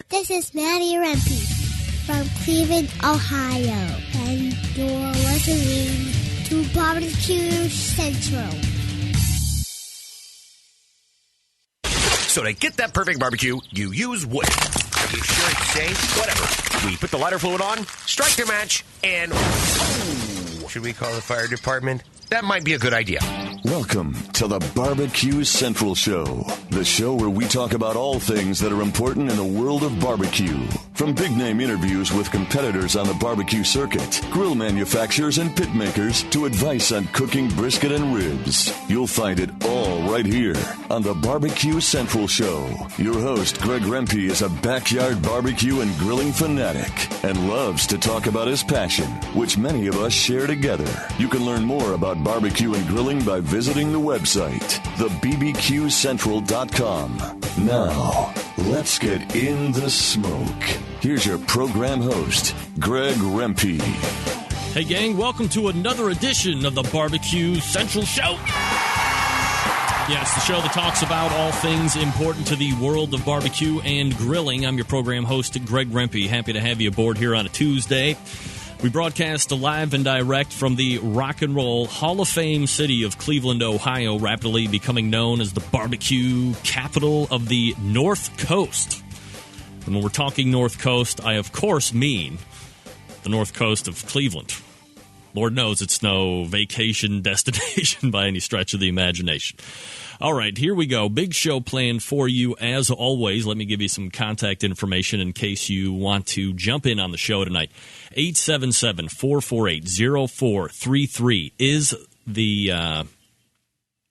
This is Maddie Rempe from Cleveland, Ohio, and you're listening to Barbecue Central. So to get that perfect barbecue, you use wood. Are you sure it's safe? Whatever. We put the lighter fluid on, strike the match, and... Oh, should we call the fire department? That might be a good idea. Welcome to the Barbecue Central Show, the show where we talk about all things that are important in the world of barbecue. From big-name interviews with competitors on the barbecue circuit, grill manufacturers and pit makers, to advice on cooking brisket and ribs. You'll find it all right here on the Barbecue Central Show. Your host, Greg Rempe, is a backyard barbecue and grilling fanatic and loves to talk about his passion, which many of us share together. You can learn more about barbecue and grilling by visiting the website, thebbqcentral.com. Now, let's get in the smoke. Here's your program host, Greg Rempe. Hey, gang, welcome to another edition of the Barbecue Central Show. Yeah, it's the show that talks about all things important to the world of barbecue and grilling. I'm your program host, Greg Rempe. Happy to have you aboard here on a Tuesday. We broadcast live and direct from the Rock and Roll Hall of Fame city of Cleveland, Ohio, rapidly becoming known as the barbecue capital of the North Coast. And when we're talking North Coast, I of course mean the North Coast of Cleveland. Lord knows it's no vacation destination by any stretch of the imagination. All right, here we go. Big show planned for you as always. Let me give you some contact information in case you want to jump in on the show tonight. 877-448-0433 is the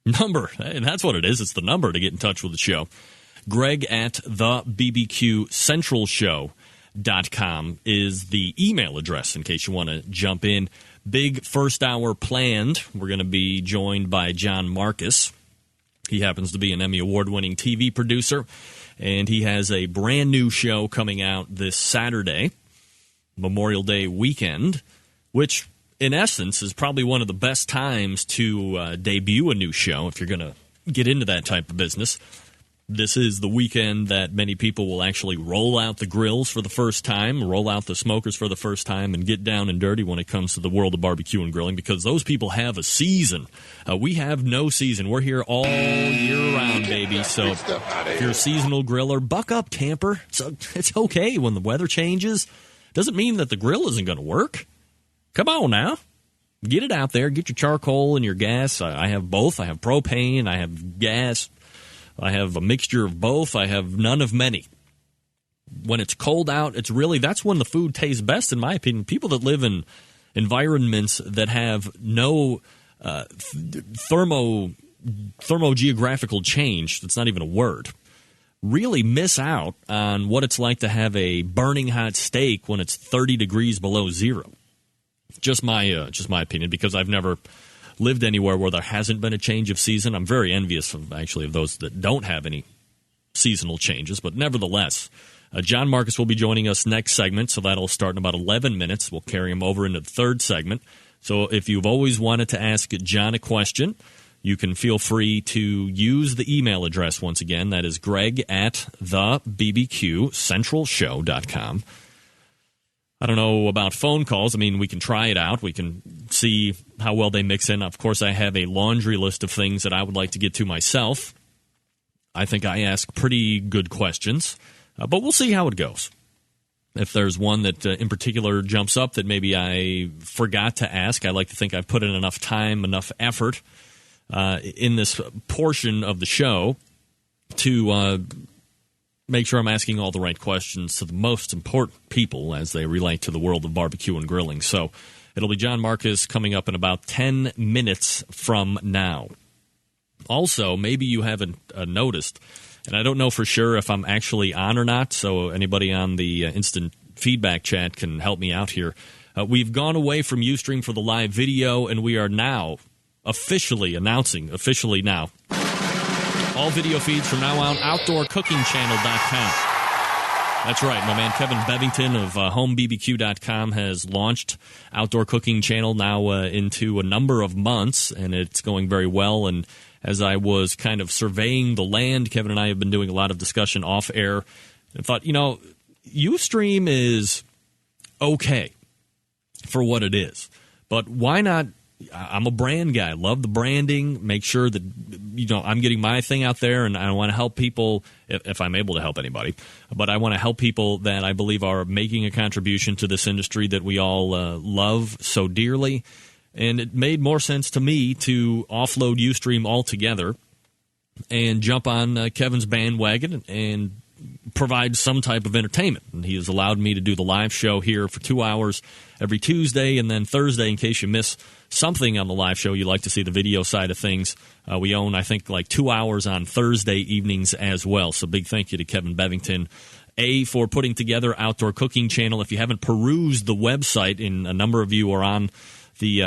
number. And that's what it is. It's the number to get in touch with the show. Greg at thebbqcentralshow.com is the email address in case you want to jump in. Big first hour planned. We're going to be joined by John Markus. He happens to be an Emmy Award-winning TV producer, and he has a brand new show coming out this Saturday, Memorial Day weekend, which in essence is probably one of the best times to debut a new show if you're going to get into that type of business. This is the weekend that many people will actually roll out the grills for the first time, roll out the smokers for the first time, and get down and dirty when it comes to the world of barbecue and grilling, because those people have a season. We have no season. We're here all year round, baby. So if you're a seasonal griller, buck up, camper. So it's okay when the weather changes. Doesn't mean that the grill isn't going to work. Come on now. Get it out there. Get your charcoal and your gas. I have both. I have propane. I have gas. I have a mixture of both. I have none of many. When it's cold out, that's when the food tastes best, in my opinion. People that live in environments that have no thermogeographical change, that's not even a word, really miss out on what it's like to have a burning hot steak when it's 30 degrees below zero. Just my opinion, because I've never lived anywhere where there hasn't been a change of season. I'm very envious of those that don't have any seasonal changes, but nevertheless, John Markus will be joining us next segment, so that'll start in about 11 minutes. We'll carry him over into the third segment. So if you've always wanted to ask John a question, you can feel free to use the email address once again. That is Greg at thebbqcentralshow.com. I don't know about phone calls. I mean, we can try it out. We can see how well they mix in. Of course, I have a laundry list of things that I would like to get to myself. I think I ask pretty good questions, but we'll see how it goes. If there's one that in particular jumps up that maybe I forgot to ask, I like to think I've put in enough time, enough effort in this portion of the show to make sure I'm asking all the right questions to the most important people as they relate to the world of barbecue and grilling. So it'll be John Markus coming up in about 10 minutes from now. Also, maybe you haven't noticed, and I don't know for sure if I'm actually on or not, so anybody on the instant feedback chat can help me out here. We've gone away from Ustream for the live video, and we are now officially announcing, all video feeds from now on, OutdoorCookingChannel.com. That's right. My man Kevin Bevington of HomeBBQ.com has launched Outdoor Cooking Channel now into a number of months, and it's going very well. And as I was kind of surveying the land, Kevin and I have been doing a lot of discussion off air, and thought, Ustream is okay for what it is, but why not? I'm a brand guy. Love the branding. Make sure that I'm getting my thing out there, and I want to help people if I'm able to help anybody. But I want to help people that I believe are making a contribution to this industry that we all love so dearly. And it made more sense to me to offload Ustream altogether and jump on Kevin's bandwagon and provide some type of entertainment. And he has allowed me to do the live show here for 2 hours every Tuesday, and then Thursday, in case you miss something on the live show, you like to see the video side of things. We own, I think, like 2 hours on Thursday evenings as well. So big thank you to Kevin Bevington, for putting together Outdoor Cooking Channel. If you haven't perused the website, and a number of you are on the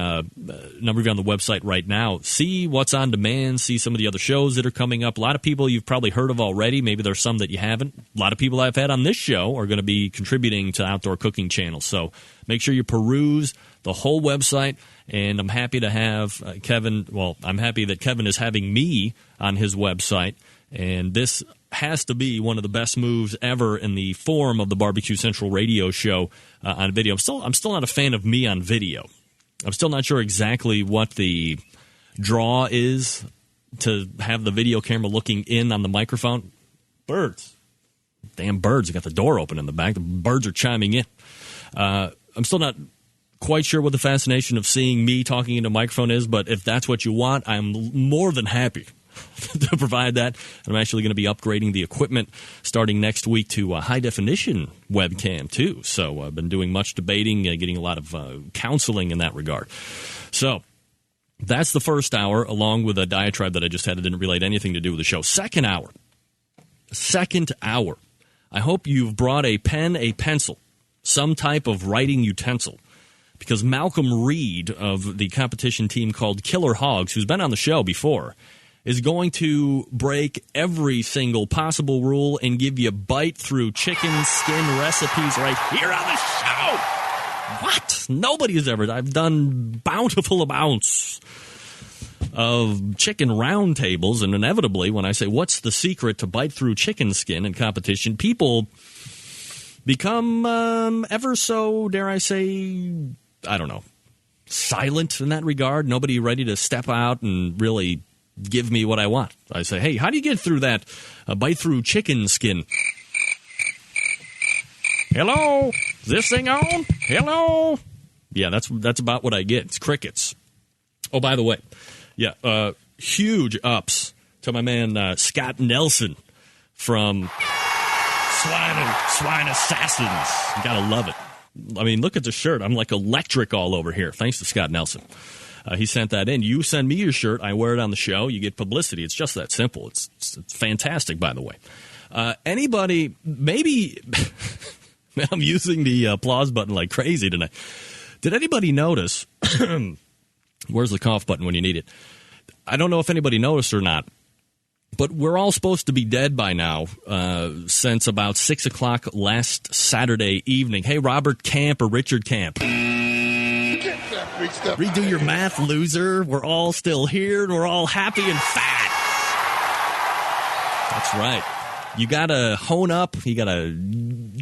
number of you on the website right now, see what's on demand, see some of the other shows that are coming up. A lot of people you've probably heard of already. Maybe there's some that you haven't. A lot of people I've had on this show are going to be contributing to Outdoor Cooking Channel. So make sure you peruse the whole website. And I'm happy to have Kevin. Well, I'm happy that Kevin is having me on his website. And this has to be one of the best moves ever in the form of the Barbecue Central radio show on video. I'm still not a fan of me on video. I'm still not sure exactly what the draw is to have the video camera looking in on the microphone. Birds. Damn birds. I got the door open in the back. The birds are chiming in. I'm still not quite sure what the fascination of seeing me talking into a microphone is, but if that's what you want, I'm more than happy to provide that. And I'm actually going to be upgrading the equipment starting next week to a high-definition webcam, too. So I've been doing much debating, getting a lot of counseling in that regard. So that's the first hour, along with a diatribe that I just had that didn't relate anything to do with the show. Second hour. I hope you've brought a pen, a pencil, some type of writing utensil, because Malcom Reed of the competition team called Killer Hogs, who's been on the show before, is going to break every single possible rule and give you bite-through chicken skin recipes right here on the show. What? Nobody has ever. I've done bountiful amounts of chicken roundtables, and inevitably, when I say, what's the secret to bite-through chicken skin in competition, people become ever so, dare I say, I don't know, silent in that regard. Nobody ready to step out and really give me what I want. I say, hey, how do you get through that bite-through chicken skin? Hello? Is this thing on? Hello? Yeah, that's about what I get. It's crickets. Oh, by the way, yeah, huge ups to my man Scott Nelson from Swine Assassins. You gotta love it. I mean, look at the shirt. I'm like electric all over here. Thanks to Scott Nelson. He sent that in. You send me your shirt. I wear it on the show. You get publicity. It's just that simple. It's fantastic, by the way. Anybody, maybe I'm using the applause button like crazy tonight. Did anybody notice? Where's the cough button when you need it? I don't know if anybody noticed or not, but we're all supposed to be dead by now since about 6 o'clock last Saturday evening. Hey, Robert Camp or Richard Camp. Redo your math, loser. We're all still here, and we're all happy and fat. That's right. You got to hone up. You got to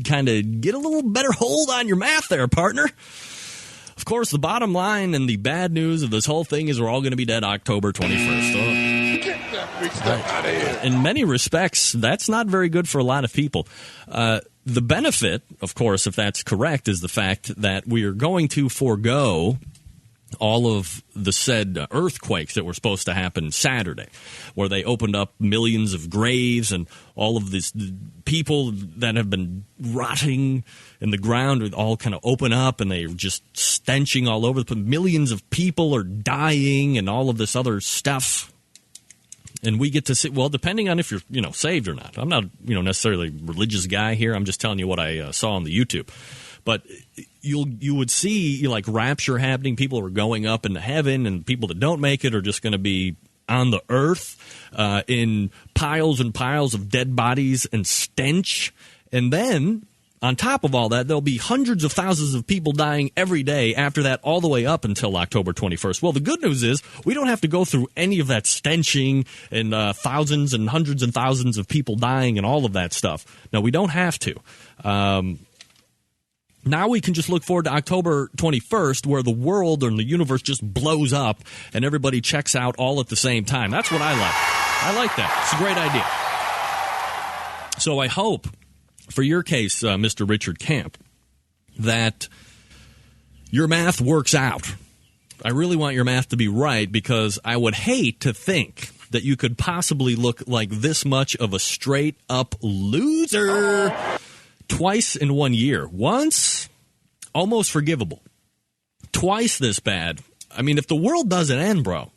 kind of get a little better hold on your math there, partner. Of course, the bottom line and the bad news of this whole thing is we're all going to be dead October 21st. In many respects, that's not very good for a lot of people. The benefit, of course, if that's correct, is the fact that we are going to forego all of the said earthquakes that were supposed to happen Saturday, where they opened up millions of graves and all of these people that have been rotting in the ground would all kind of open up, and they're just stenching all over. Millions of people are dying and all of this other stuff. And we get to see, well, depending on if you're, saved or not. I'm not, necessarily a religious guy here. I'm just telling you what I saw on the YouTube. But you would see like rapture happening. People are going up into heaven, and people that don't make it are just going to be on the earth in piles and piles of dead bodies and stench. And then On top of all that, there'll be hundreds of thousands of people dying every day after that, all the way up until October 21st. Well, the good news is we don't have to go through any of that stenching and thousands and hundreds and thousands of people dying and all of that stuff. No, we don't have to. Now we can just look forward to October 21st, where the world and the universe just blows up and everybody checks out all at the same time. That's what I like. I like that. It's a great idea. So I hope, for your case, Mr. Richard Camp, that your math works out. I really want your math to be right, because I would hate to think that you could possibly look like this much of a straight-up loser twice in 1 year. Once, almost forgivable. Twice this bad. I mean, if the world doesn't end, bro,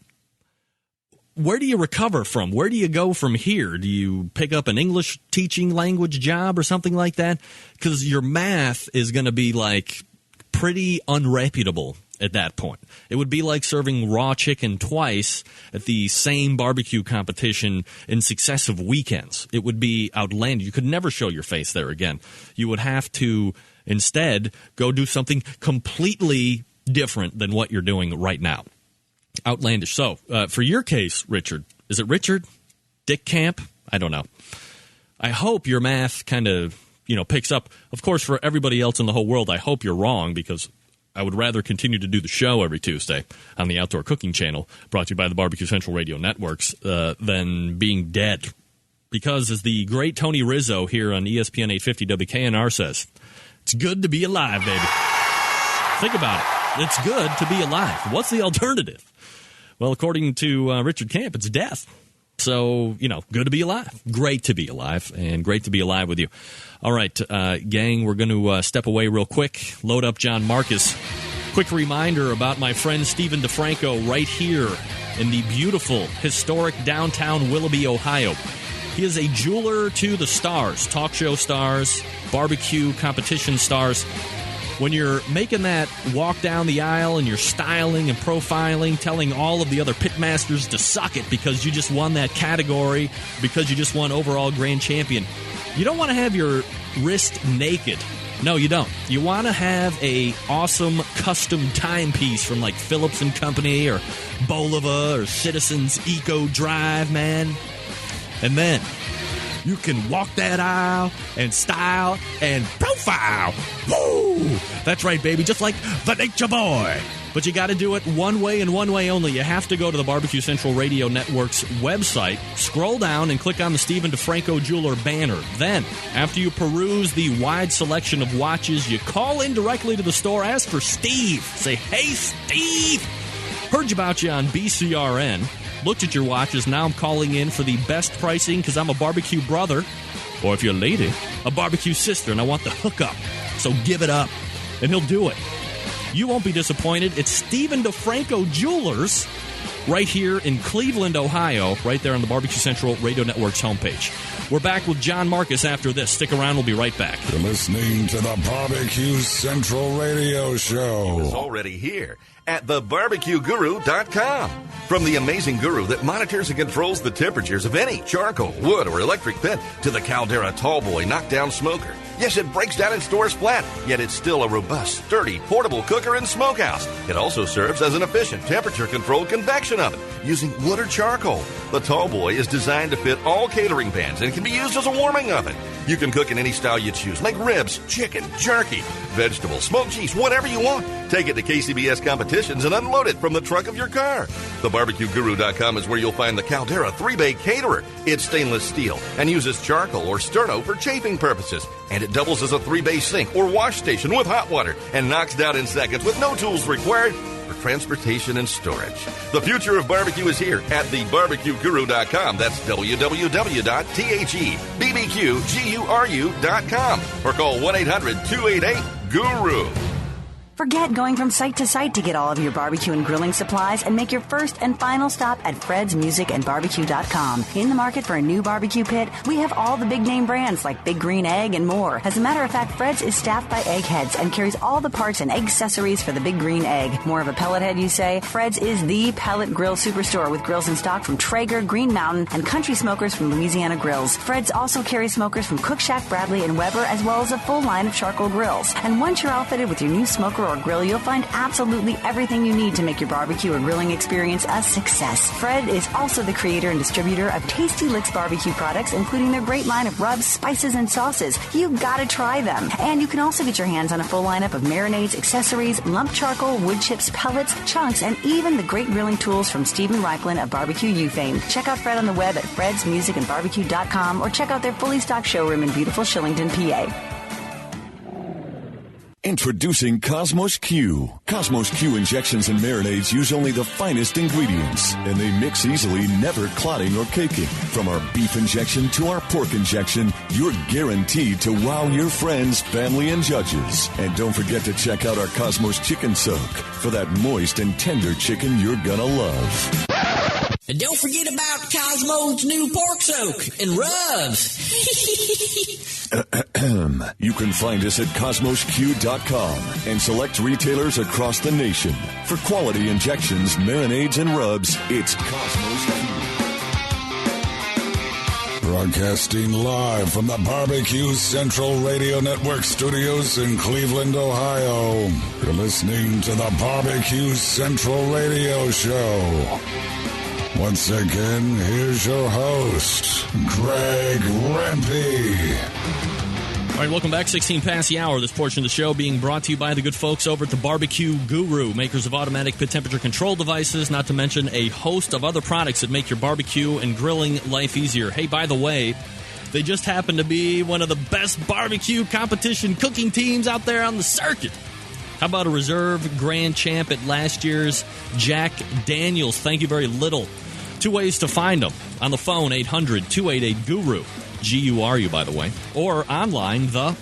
where do you recover from? Where do you go from here? Do you pick up an English teaching language job or something like that? Because your math is going to be like pretty unreputable at that point. It would be like serving raw chicken twice at the same barbecue competition in successive weekends. It would be outlandish. You could never show your face there again. You would have to instead go do something completely different than what you're doing right now. Outlandish. So, for your case, Richard, is it Richard? Dick Camp? I don't know. I hope your math kind of, picks up. Of course, for everybody else in the whole world, I hope you're wrong, because I would rather continue to do the show every Tuesday on the Outdoor Cooking Channel, brought to you by the Barbecue Central Radio Networks, than being dead. Because, as the great Tony Rizzo here on ESPN 850 WKNR says, it's good to be alive, baby. Think about it. It's good to be alive. What's the alternative? Well, according to Richard Camp, it's death. So, good to be alive. Great to be alive, and great to be alive with you. All right, gang, we're going to step away real quick, load up John Markus. Quick reminder about my friend Stephen DeFranco right here in the beautiful, historic downtown Willoughby, Ohio. He is a jeweler to the stars, talk show stars, barbecue competition stars. When you're making that walk down the aisle and you're styling and profiling, telling all of the other pitmasters to suck it because you just won that category, because you just won overall grand champion, you don't want to have your wrist naked. No, you don't. You want to have a awesome custom timepiece from like Phillips & Company or Bolova or Citizens Eco Drive, man. And then you can walk that aisle and style and profile. Woo! That's right, baby, just like the Nature Boy. But you got to do it one way and one way only. You have to go to the Barbecue Central Radio Network's website, scroll down, and click on the Stephen DeFranco Jeweler banner. Then, after you peruse the wide selection of watches, you call in directly to the store, ask for Steve. Say, hey, Steve! Heard about you on BCRN. Looked at your watches, now I'm calling in for the best pricing because I'm a barbecue brother, or if you're a lady, a barbecue sister, and I want the hookup. So give it up, and he'll do it. You won't be disappointed. It's Stephen DeFranco Jewelers right here in Cleveland, Ohio, right there on the Barbecue Central Radio Network's homepage. We're back with John Markus after this. Stick around. We'll be right back. You're listening to the Barbecue Central Radio Show. It's already here at thebarbecueguru.com. From the amazing guru that monitors and controls the temperatures of any charcoal, wood, or electric pit to the Caldera Tallboy knockdown smoker. Yes, it breaks down and stores flat, yet it's still a robust, sturdy, portable cooker and smokehouse. It also serves as an efficient temperature-controlled convection oven using wood or charcoal. The Tallboy is designed to fit all catering pans and can be used as a warming oven. You can cook in any style you choose, like ribs, chicken, jerky, vegetables, smoked cheese, whatever you want. Take it to KCBS competitions and unload it from the trunk of your car. TheBarbecueGuru.com is where you'll find the Caldera 3-Bay Caterer. It's stainless steel and uses charcoal or sterno for chafing purposes. And it doubles as a 3-bay sink or wash station with hot water and knocks down in seconds with no tools required for transportation and storage. The future of barbecue is here at thebarbecueguru.com. That's www.thebbqguru.com or call 1-800-288-GURU. Forget going from site to site to get all of your barbecue and grilling supplies and make your first and final stop at fredsmusicandbarbecue.com. In the market for a new barbecue pit, we have all the big name brands like Big Green Egg and more. As a matter of fact, Fred's is staffed by eggheads and carries all the parts and egg accessories for the Big Green Egg. More of a pellet head, you say? Fred's is the pellet grill superstore with grills in stock from Traeger, Green Mountain, and Country Smokers from Louisiana Grills. Fred's also carries smokers from Cook Shack, Bradley, and Weber, as well as a full line of charcoal grills. And once you're outfitted with your new smoker or grill, you'll find absolutely everything you need to make your barbecue or grilling experience a success. Fred is also the creator and distributor of Tasty Licks barbecue products, including their great line of rubs, spices, and sauces. You gotta try them. And you can also get your hands on a full lineup of marinades, accessories, lump charcoal, wood chips, pellets, chunks, and even the great grilling tools from Stephen Reichlin of Barbecue U fame. Check out Fred on the web at fredsmusicandbarbecue.com or check out their fully stocked showroom in beautiful Shillington, PA. Introducing Cosmos Q. Cosmos Q injections and marinades use only the finest ingredients, and they mix easily, never clotting or caking. From our beef injection to our pork injection, you're guaranteed to wow your friends, family, and judges. And don't forget to check out our Cosmos Chicken Soak for that moist and tender chicken you're gonna love. And don't forget about Cosmo's new pork soak and rubs. You can find us at CosmosQ.com and select retailers across the nation. For quality injections, marinades, and rubs, it's Cosmos Q. Broadcasting live from the Barbecue Central Radio Network studios in Cleveland, Ohio. You're listening to the Barbecue Central Radio Show. Once again, here's your host, Greg Rempe. All right, welcome back. 16 past the hour. This portion of the show being brought to you by the good folks over at the Barbecue Guru, makers of automatic pit temperature control devices, not to mention a host of other products that make your barbecue and grilling life easier. Hey, by the way, they just happen to be one of the best barbecue competition cooking teams out there on the circuit. How about a reserve grand champ at last year's Jack Daniels? Thank you very little. 2 ways to find them. On the phone, 800-288-GURU. G-U-R-U, by the way. Or online, the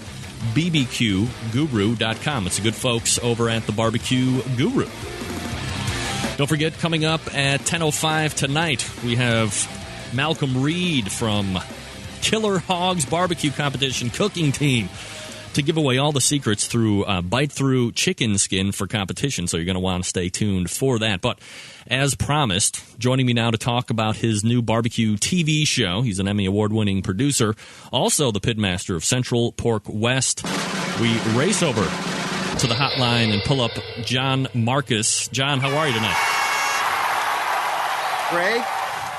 bbqguru.com. It's the good folks over at the Barbecue Guru. Don't forget, coming up at 10:05 tonight, we have Malcolm Reed from Killer Hogs Barbecue Competition Cooking Team to give away all the secrets through bite-through chicken skin for competition, so you're going to want to stay tuned for that. But as promised, joining me now to talk about his new barbecue TV show, he's an Emmy Award-winning producer, also the pitmaster of Central Pork West. We race over to the hotline and pull up John Markus. John, how are you tonight? Greg,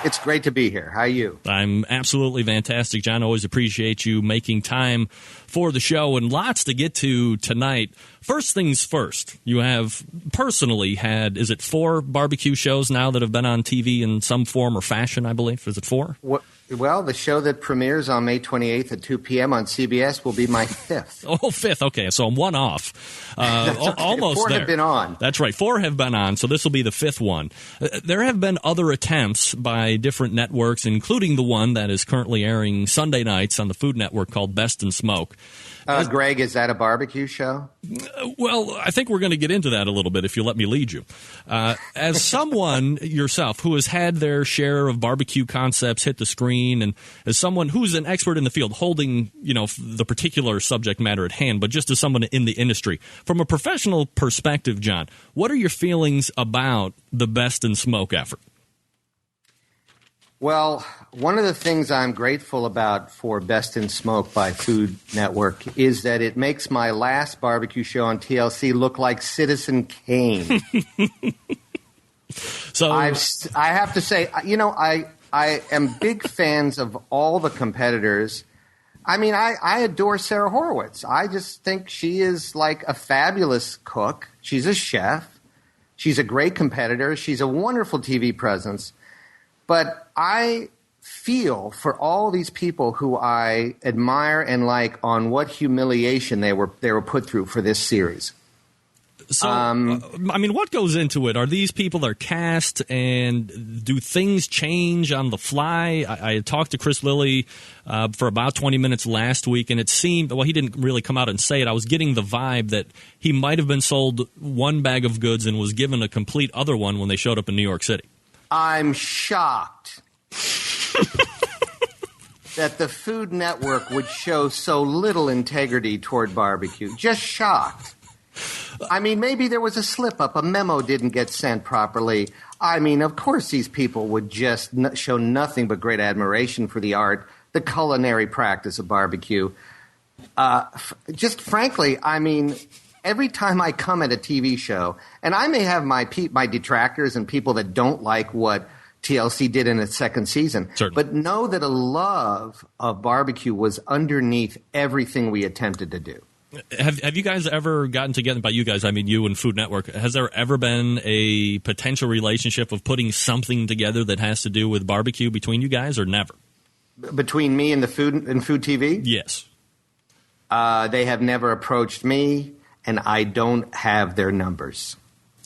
it's great to be here. How are you? I'm absolutely fantastic, John. Always appreciate you making time for the show, and lots to get to tonight. First things first, you have personally had, is it 4 barbecue shows now that have been on TV in some form or fashion, I believe? Is it 4? Well, the show that premieres on May 28th at 2 p.m. on CBS will be my 5th. Oh, 5th. Okay, so I'm one off. Okay. Almost 4 there. have been on. That's right. 4 have been on, so this will be the 5th one. There have been other attempts by different networks, including the one that is currently airing Sunday nights on the Food Network called Best in Smoke. Greg, is that a barbecue show? Well, I think we're going to get into that a little bit if you let me lead you. As someone yourself who has had their share of barbecue concepts hit the screen, and as someone who's an expert in the field holding, the particular subject matter at hand, but just as someone in the industry, from a professional perspective, John, what are your feelings about the Best in Smoke effort? Well, one of the things I'm grateful about for Best in Smoke by Food Network is that it makes my last barbecue show on TLC look like Citizen Kane. So I have to say, I am big fans of all the competitors. I mean, I adore Sarah Horowitz. I just think she is like a fabulous cook. She's a chef. She's a great competitor. She's a wonderful TV presence. But I feel for all these people who I admire and like on what humiliation they were put through for this series. So, I mean, what goes into it? Are these people that are cast, and do things change on the fly? I had talked to Chris Lilly for about 20 minutes last week, and it seemed, well, he didn't really come out and say it. I was getting the vibe that he might have been sold one bag of goods and was given a complete other one when they showed up in New York City. I'm shocked that the Food Network would show so little integrity toward barbecue. Just shocked. I mean, maybe there was a slip-up. A memo didn't get sent properly. I mean, of course these people would just show nothing but great admiration for the art, the culinary practice of barbecue. Just frankly, I mean, every time I come at a TV show, and I may have my detractors and people that don't like what TLC did in its second season, certainly, but know that a love of barbecue was underneath everything we attempted to do. Have you guys ever gotten together? By you guys, I mean you and Food Network. Has there ever been a potential relationship of putting something together that has to do with barbecue between you guys, or never? Between me and Food TV? Yes. They have never approached me, and I don't have their numbers.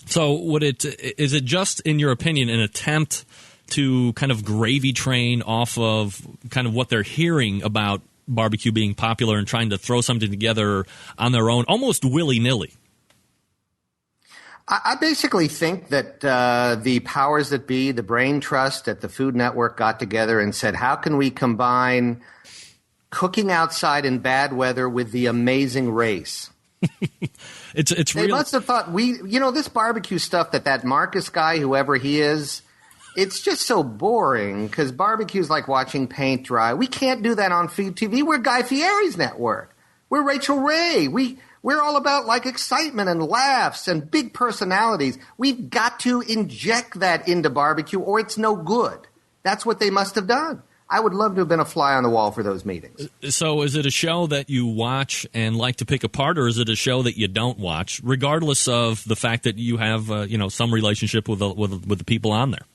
So is it just, in your opinion, an attempt to kind of gravy train off of kind of what they're hearing about barbecue being popular and trying to throw something together on their own, almost willy-nilly? I basically think that the powers that be, the brain trust at the Food Network, got together and said, how can we combine cooking outside in bad weather with the amazing race? It's they must have thought, this barbecue stuff that Markus guy, whoever he is, it's just so boring because barbecue is like watching paint dry. We can't do that on Food TV. We're Guy Fieri's network. We're Rachel Ray. We're all about like excitement and laughs and big personalities. We've got to inject that into barbecue or it's no good. That's what they must have done. I would love to have been a fly on the wall for those meetings. So is it a show that you watch and like to pick apart, or is it a show that you don't watch, regardless of the fact that you have some relationship with the people on there?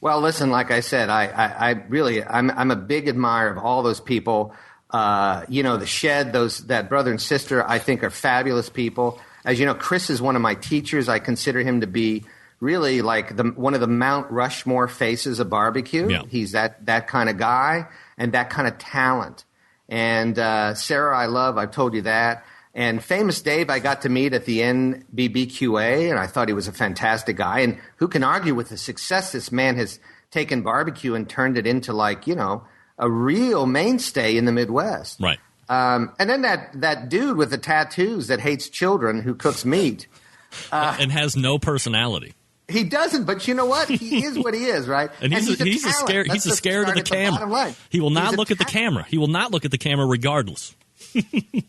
Well, listen, like I said, I'm a big admirer of all those people. The Shed, that brother and sister, I think are fabulous people. As you know, Chris is one of my teachers. I consider him to be really like one of the Mount Rushmore faces of barbecue. Yeah. He's that kind of guy and that kind of talent. And Sarah, I love. I've told you that. And Famous Dave, I got to meet at the NBBQA, and I thought he was a fantastic guy. And who can argue with the success this man has taken barbecue and turned it into a real mainstay in the Midwest. Right. And then that dude with the tattoos that hates children who cooks meat. And has no personality. He doesn't, but you know what? He is what he is, right? And he's scared of the camera. He will not look at the camera. He will not look at the camera regardless.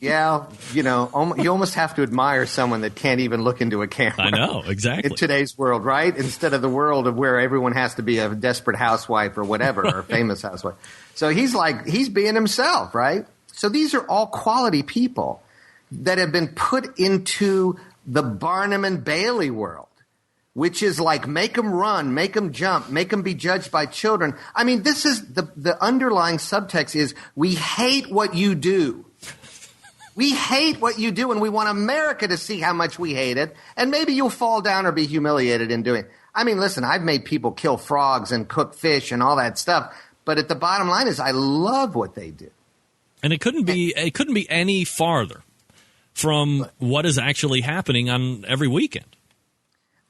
Yeah, you almost have to admire someone that can't even look into a camera. I know, exactly. In today's world, right? Instead of the world of where everyone has to be a desperate housewife or whatever, or a famous housewife. So he's being himself, right? So these are all quality people that have been put into the Barnum and Bailey world, which is like make them run, make them jump, make them be judged by children. I mean, this is the underlying subtext is we hate what you do. We hate what you do, and we want America to see how much we hate it, and maybe you'll fall down or be humiliated in doing it. I mean, listen, I've made people kill frogs and cook fish and all that stuff, but at the bottom line is I love what they do. And it couldn't be any farther from what is actually happening on every weekend.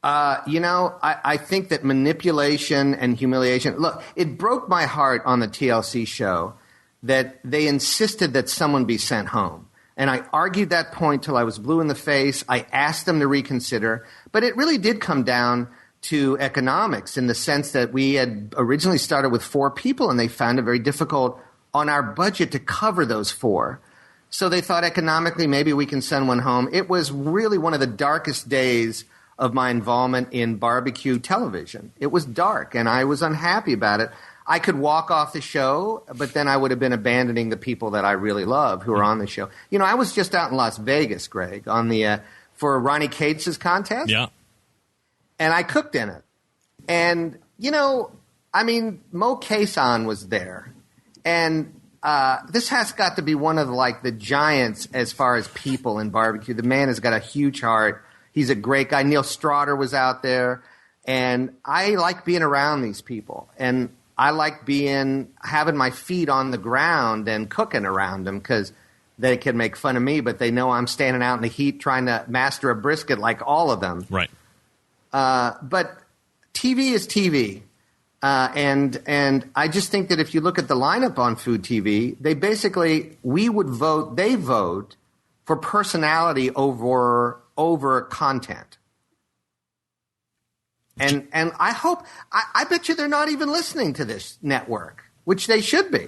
I think that manipulation and humiliation – look, it broke my heart on the TLC show that they insisted that someone be sent home. And I argued that point till I was blue in the face. I asked them to reconsider. But it really did come down to economics in the sense that we had originally started with 4 people, and they found it very difficult on our budget to cover those 4. So they thought economically maybe we can send one home. It was really one of the darkest days of my involvement in barbecue television. It was dark, and I was unhappy about it. I could walk off the show, but then I would have been abandoning the people that I really love who are on the show. I was just out in Las Vegas, Greg, on for Ronnie Cates' contest. Yeah. And I cooked in it. And, Mo Cason was there. And this has got to be one of the giants as far as people in barbecue. The man has got a huge heart. He's a great guy. Neil Straughter was out there. And I like being around these people. And I like having my feet on the ground and cooking around them because they can make fun of me, but they know I'm standing out in the heat trying to master a brisket like all of them. Right. But TV is TV. And I just think that if you look at the lineup on Food TV, they vote for personality over content. And I bet you they're not even listening to this network, which they should be.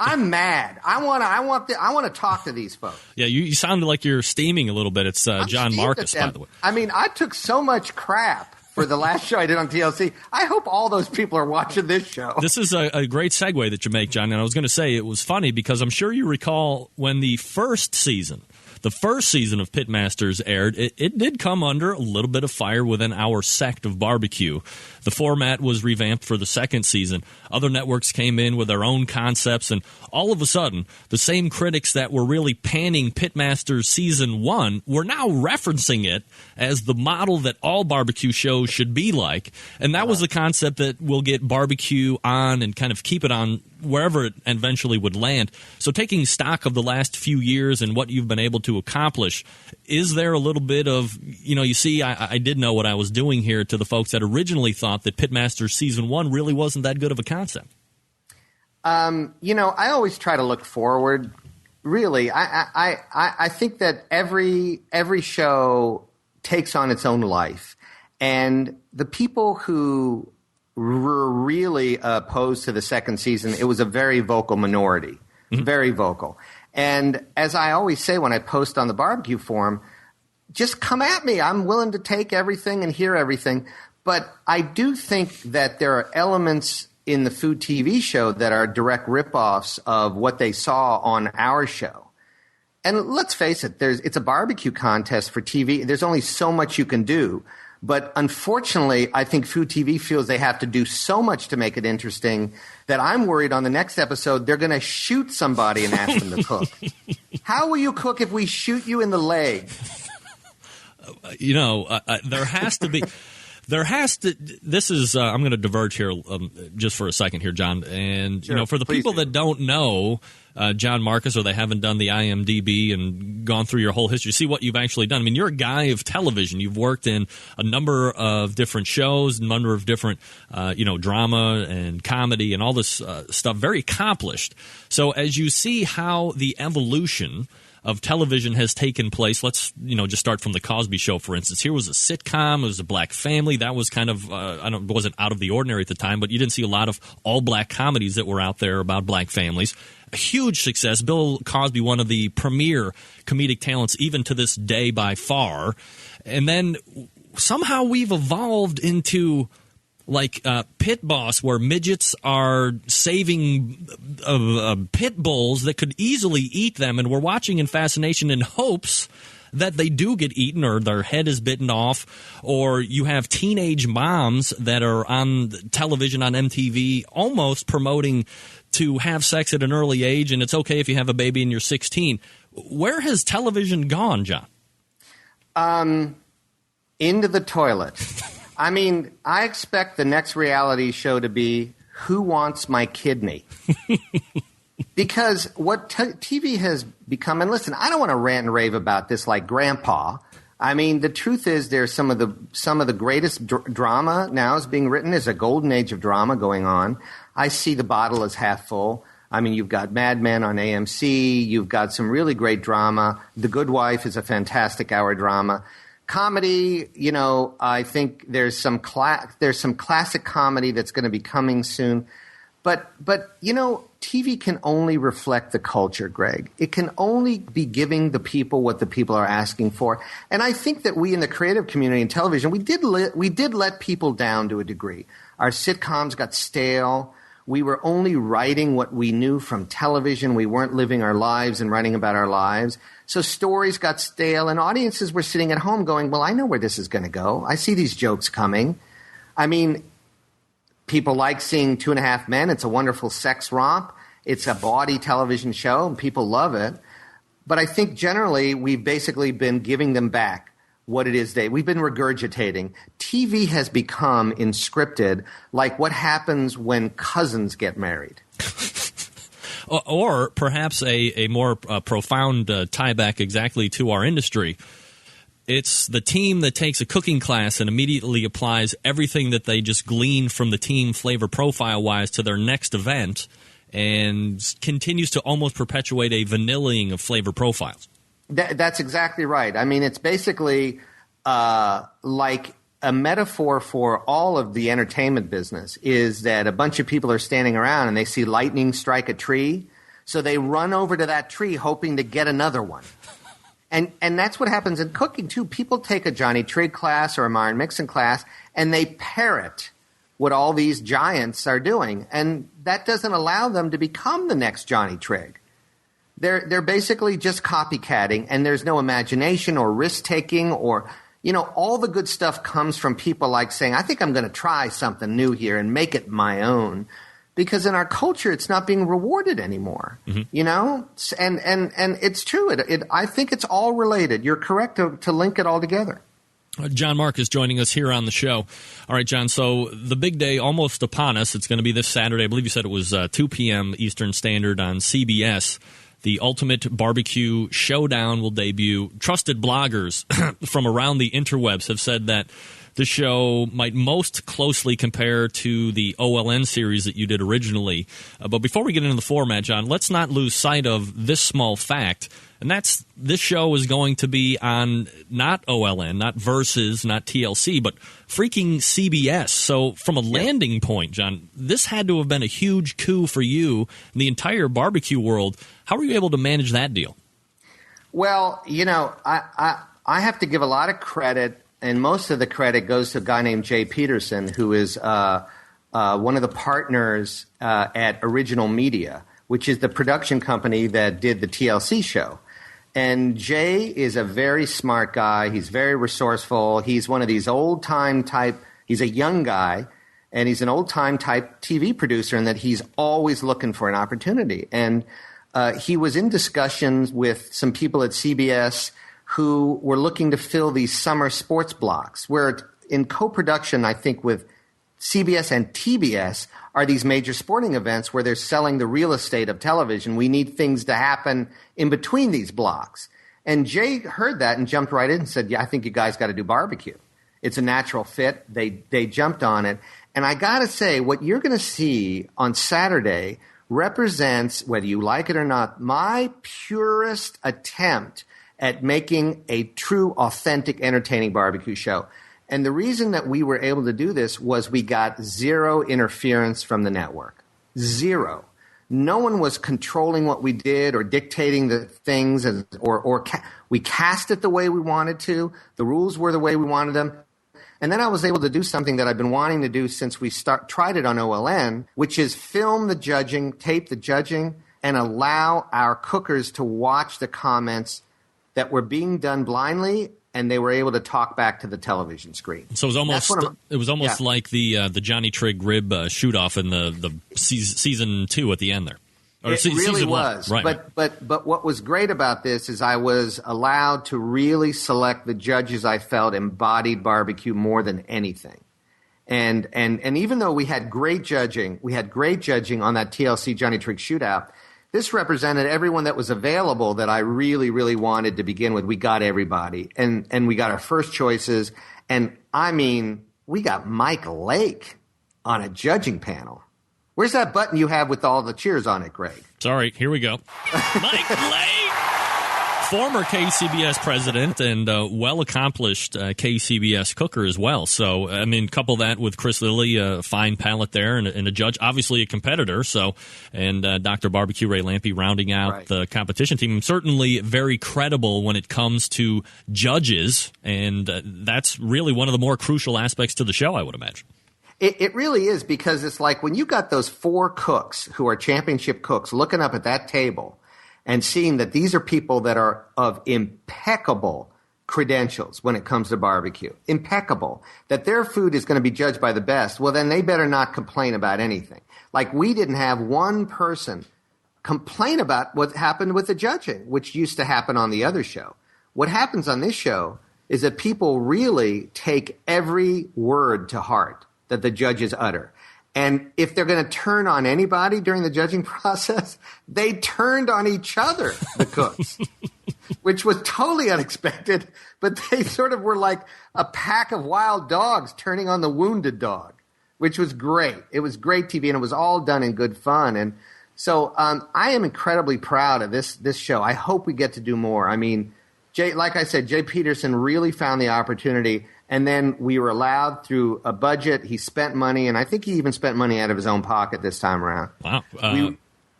I'm mad. I want to talk to these folks. Yeah, you sounded like you're steaming a little bit. It's John Markus, by the way. I mean, I took so much crap for the last show I did on TLC. I hope all those people are watching this show. This is a great segue that you make, John. And I was going to say it was funny because I'm sure you recall when the first season of Pitmasters aired, it did come under a little bit of fire within our sect of barbecue. The format was revamped for the second season. Other networks came in with their own concepts, and all of a sudden, the same critics that were really panning Pitmasters Season 1 were now referencing it as the model that all barbecue shows should be like. And that was the concept that will get barbecue on and kind of keep it on wherever it eventually would land. So taking stock of the last few years and what you've been able to accomplish, is there a little bit of, you see, I did know what I was doing here to the folks that originally thought that Pitmasters Season 1 really wasn't that good of a concept? I always try to look forward. Really, I think that every show takes on its own life. And the people who were really opposed to the second season, it was a very vocal minority, very vocal. And as I always say when I post on the barbecue forum, just come at me. I'm willing to take everything and hear everything. But I do think that there are elements in the Food TV show that are direct ripoffs of what they saw on our show. And let's face it, it's a barbecue contest for TV. There's only so much you can do. But unfortunately, I think Food TV feels they have to do so much to make it interesting that I'm worried on the next episode they're going to shoot somebody and ask them to cook. How will you cook if we shoot you in the leg? There has to be... This is, I'm going to diverge here just for a second here, John. And, sure, for the people that don't know John Markus, or they haven't done the IMDb and gone through your whole history, see what you've actually done. I mean, you're a guy of television. You've worked in a number of different shows, a number of different, drama and comedy and all this stuff, very accomplished. So as you see how the evolution of television has taken place. Let's, just start from the Cosby Show, for instance. Here was a sitcom. It was a black family. That was kind of, wasn't out of the ordinary at the time, but you didn't see a lot of all-black comedies that were out there about black families. A huge success. Bill Cosby, one of the premier comedic talents even to this day by far. And then somehow we've evolved into like Pit Boss, where midgets are saving pit bulls that could easily eat them, and we're watching in fascination in hopes that they do get eaten or their head is bitten off. Or you have teenage moms that are on television on MTV almost promoting to have sex at an early age, and it's okay if you have a baby and you're 16. Where has television gone, John? Into the toilet. I mean, I expect the next reality show to be Who Wants My Kidney? Because what TV has become, and listen, I don't want to rant and rave about this like grandpa. I mean, the truth is there's some of the greatest drama now is being written. There's a golden age of drama going on. I see the bottle as half full. I mean, you've got Mad Men on AMC. You've got some really great drama. The Good Wife is a fantastic hour drama. Comedy, I think there's some classic comedy that's going to be coming soon. But TV can only reflect the culture, Greg. It can only be giving the people what the people are asking for. And I think that we in the creative community in television, we did let people down to a degree. Our sitcoms got stale. We were only writing what we knew from television. We weren't living our lives and writing about our lives. So stories got stale, and audiences were sitting at home going, well, I know where this is going to go. I see these jokes coming. I mean, people like seeing 2.5 Men. It's a wonderful sex romp. It's a bawdy television show, and people love it. But I think generally we've basically been giving them back what it is we've been regurgitating. TV has become inscripted like what happens when cousins get married. Or perhaps a more profound tie back exactly to our industry. It's the team that takes a cooking class and immediately applies everything that they just glean from the team flavor profile-wise to their next event and continues to almost perpetuate a vanillaing of flavor profiles. That's exactly right. I mean, it's basically like a metaphor for all of the entertainment business is that a bunch of people are standing around and they see lightning strike a tree, so they run over to that tree hoping to get another one. And that's what happens in cooking, too. People take a Johnny Trigg class or a Myron Mixon class, and they parrot what all these giants are doing. And that doesn't allow them to become the next Johnny Trigg. They're basically just copycatting, and there's no imagination or risk-taking or, all the good stuff comes from people like saying, I think I'm going to try something new here and make it my own. Because in our culture, it's not being rewarded anymore, and it's true. I think it's all related. You're correct to link it all together. John Markus joining us here on the show. All right, John, so the big day almost upon us. It's going to be this Saturday. I believe you said it was 2 p.m. Eastern Standard on CBS. The Ultimate Barbecue Showdown will debut. Trusted bloggers from around the interwebs have said that the show might most closely compare to the OLN series that you did originally. But before we get into the format, John, let's not lose sight of this small fact, and that's this show is going to be on not OLN, not Versus, not TLC, but freaking CBS. So from a landing point, John, this had to have been a huge coup for you in the entire barbecue world. How were you able to manage that deal? Well, I have to give a lot of credit. And most of the credit goes to a guy named Jay Peterson, who is one of the partners at Original Media, which is the production company that did the TLC show. And Jay is a very smart guy. He's very resourceful. He's one of these old-time type – he's a young guy, and he's an old-time type TV producer in that he's always looking for an opportunity. And he was in discussions with some people at CBS – who were looking to fill these summer sports blocks, where in co-production, I think, with CBS and TBS are these major sporting events where they're selling the real estate of television. We need things to happen in between these blocks. And Jay heard that and jumped right in and said, I think you guys got to do barbecue. It's a natural fit. They jumped on it. And I got to say, what you're going to see on Saturday represents, whether you like it or not, my purest attempt at making a true, authentic, entertaining barbecue show. And the reason that we were able to do this was we got zero interference from the network. Zero. No one was controlling what we did or dictating the things, we cast it the way we wanted to. The rules were the way we wanted them. And then I was able to do something that I've been wanting to do since we tried it on OLN, which is film the judging, tape the judging, and allow our cookers to watch the comments that were being done blindly, and they were able to talk back to the television screen. So it was almost like the Johnny Trigg rib shoot-off in the season 2 at the end there. Or it really was. Right. But what was great about this is I was allowed to really select the judges I felt embodied barbecue more than anything. And even though we had great judging on that TLC Johnny Trigg shootout, this represented everyone that was available that I really, really wanted to begin with. We got everybody, and we got our first choices. And, I mean, we got Mike Lake on a judging panel. Where's that button you have with all the cheers on it, Greg? Sorry, here we go. Mike Lake! Former KCBS president and well-accomplished KCBS cooker as well. So, I mean, couple that with Chris Lilly, a fine palate there, and a judge, obviously a competitor. So, and Dr. Barbecue Ray Lampe rounding out the competition team. Certainly very credible when it comes to judges, and that's really one of the more crucial aspects to the show, I would imagine. It really is, because it's like when you got those 4 cooks who are championship cooks looking up at that table and seeing that these are people that are of impeccable credentials when it comes to barbecue, impeccable, that their food is going to be judged by the best, well, then they better not complain about anything. Like, we didn't have one person complain about what happened with the judging, which used to happen on the other show. What happens on this show is that people really take every word to heart that the judges utter. And if they're going to turn on anybody during the judging process, they turned on each other, the cooks, which was totally unexpected. But they sort of were like a pack of wild dogs turning on the wounded dog, which was great. It was great TV, and it was all done in good fun. And so I am incredibly proud of this show. I hope we get to do more. I mean, like I said, Jay Peterson really found the opportunity. And then we were allowed through a budget. He spent money, and I think he even spent money out of his own pocket this time around. Wow.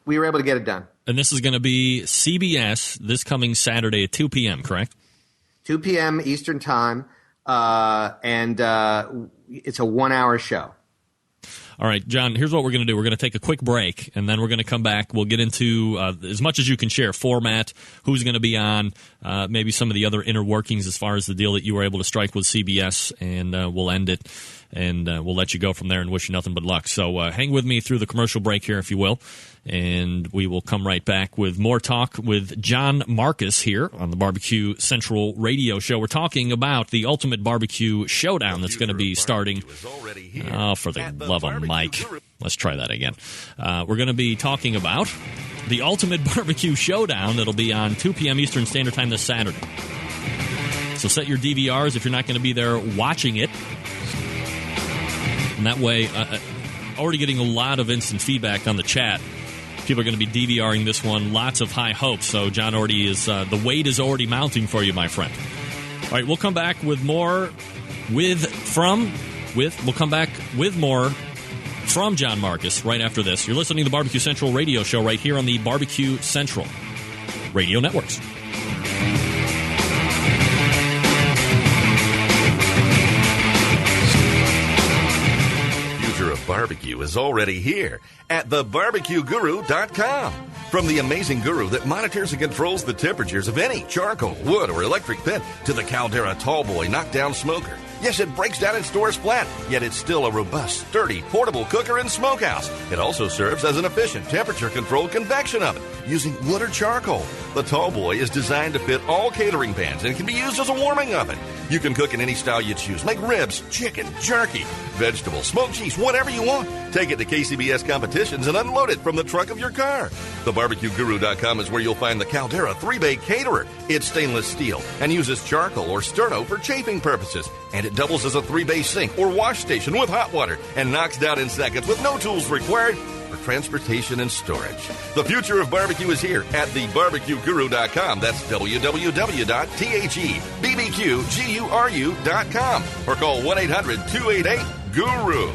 We were able to get it done. And this is going to be CBS this coming Saturday at 2 p.m., correct? 2 p.m. Eastern Time, and it's a 1-hour show. All right, John, here's what we're going to do. We're going to take a quick break, and then we're going to come back. We'll get into, as much as you can share, format, who's going to be on, maybe some of the other inner workings as far as the deal that you were able to strike with CBS, and we'll end it, and we'll let you go from there and wish you nothing but luck. So hang with me through the commercial break here, if you will, and we will come right back with more talk with John Markus here on the Barbecue Central radio show. We're talking about the Ultimate Barbecue Showdown that's going to be starting. Oh, for the love of Mike. Let's try that again. We're going to be talking about the Ultimate Barbecue Showdown that'll be on 2 p.m. Eastern Standard Time this Saturday. So set your DVRs if you're not going to be there watching it. And that way, already getting a lot of instant feedback on the chat. People are going to be DVRing this one. Lots of high hopes. So John already is, the weight is already mounting for you, my friend. All right, we'll come back with more we'll come back with more from John Markus right after this. You're listening to the Barbecue Central radio show right here on the Barbecue Central radio networks. Future of barbecue is already here at thebarbecueguru.com. From the amazing guru that monitors and controls the temperatures of any charcoal, wood, or electric pit to the Caldera Tallboy knockdown smoker. Yes, it breaks down and stores flat, yet it's still a robust, sturdy, portable cooker and smokehouse. It also serves as an efficient temperature-controlled convection oven using wood or charcoal. The Tallboy is designed to fit all catering pans and can be used as a warming oven. You can cook in any style you choose. Make ribs, chicken, jerky, vegetables, smoked cheese, whatever you want. Take it to KCBS competitions and unload it from the trunk of your car. TheBarbecueGuru.com is where you'll find the Caldera 3-Bay Caterer. It's stainless steel and uses charcoal or sterno for chafing purposes. And it doubles as a 3-bay sink or wash station with hot water and knocks down in seconds with no tools required for transportation and storage. The future of barbecue is here at thebarbecueguru.com. That's www.thebbqguru.com or call 1-800-288-GURU.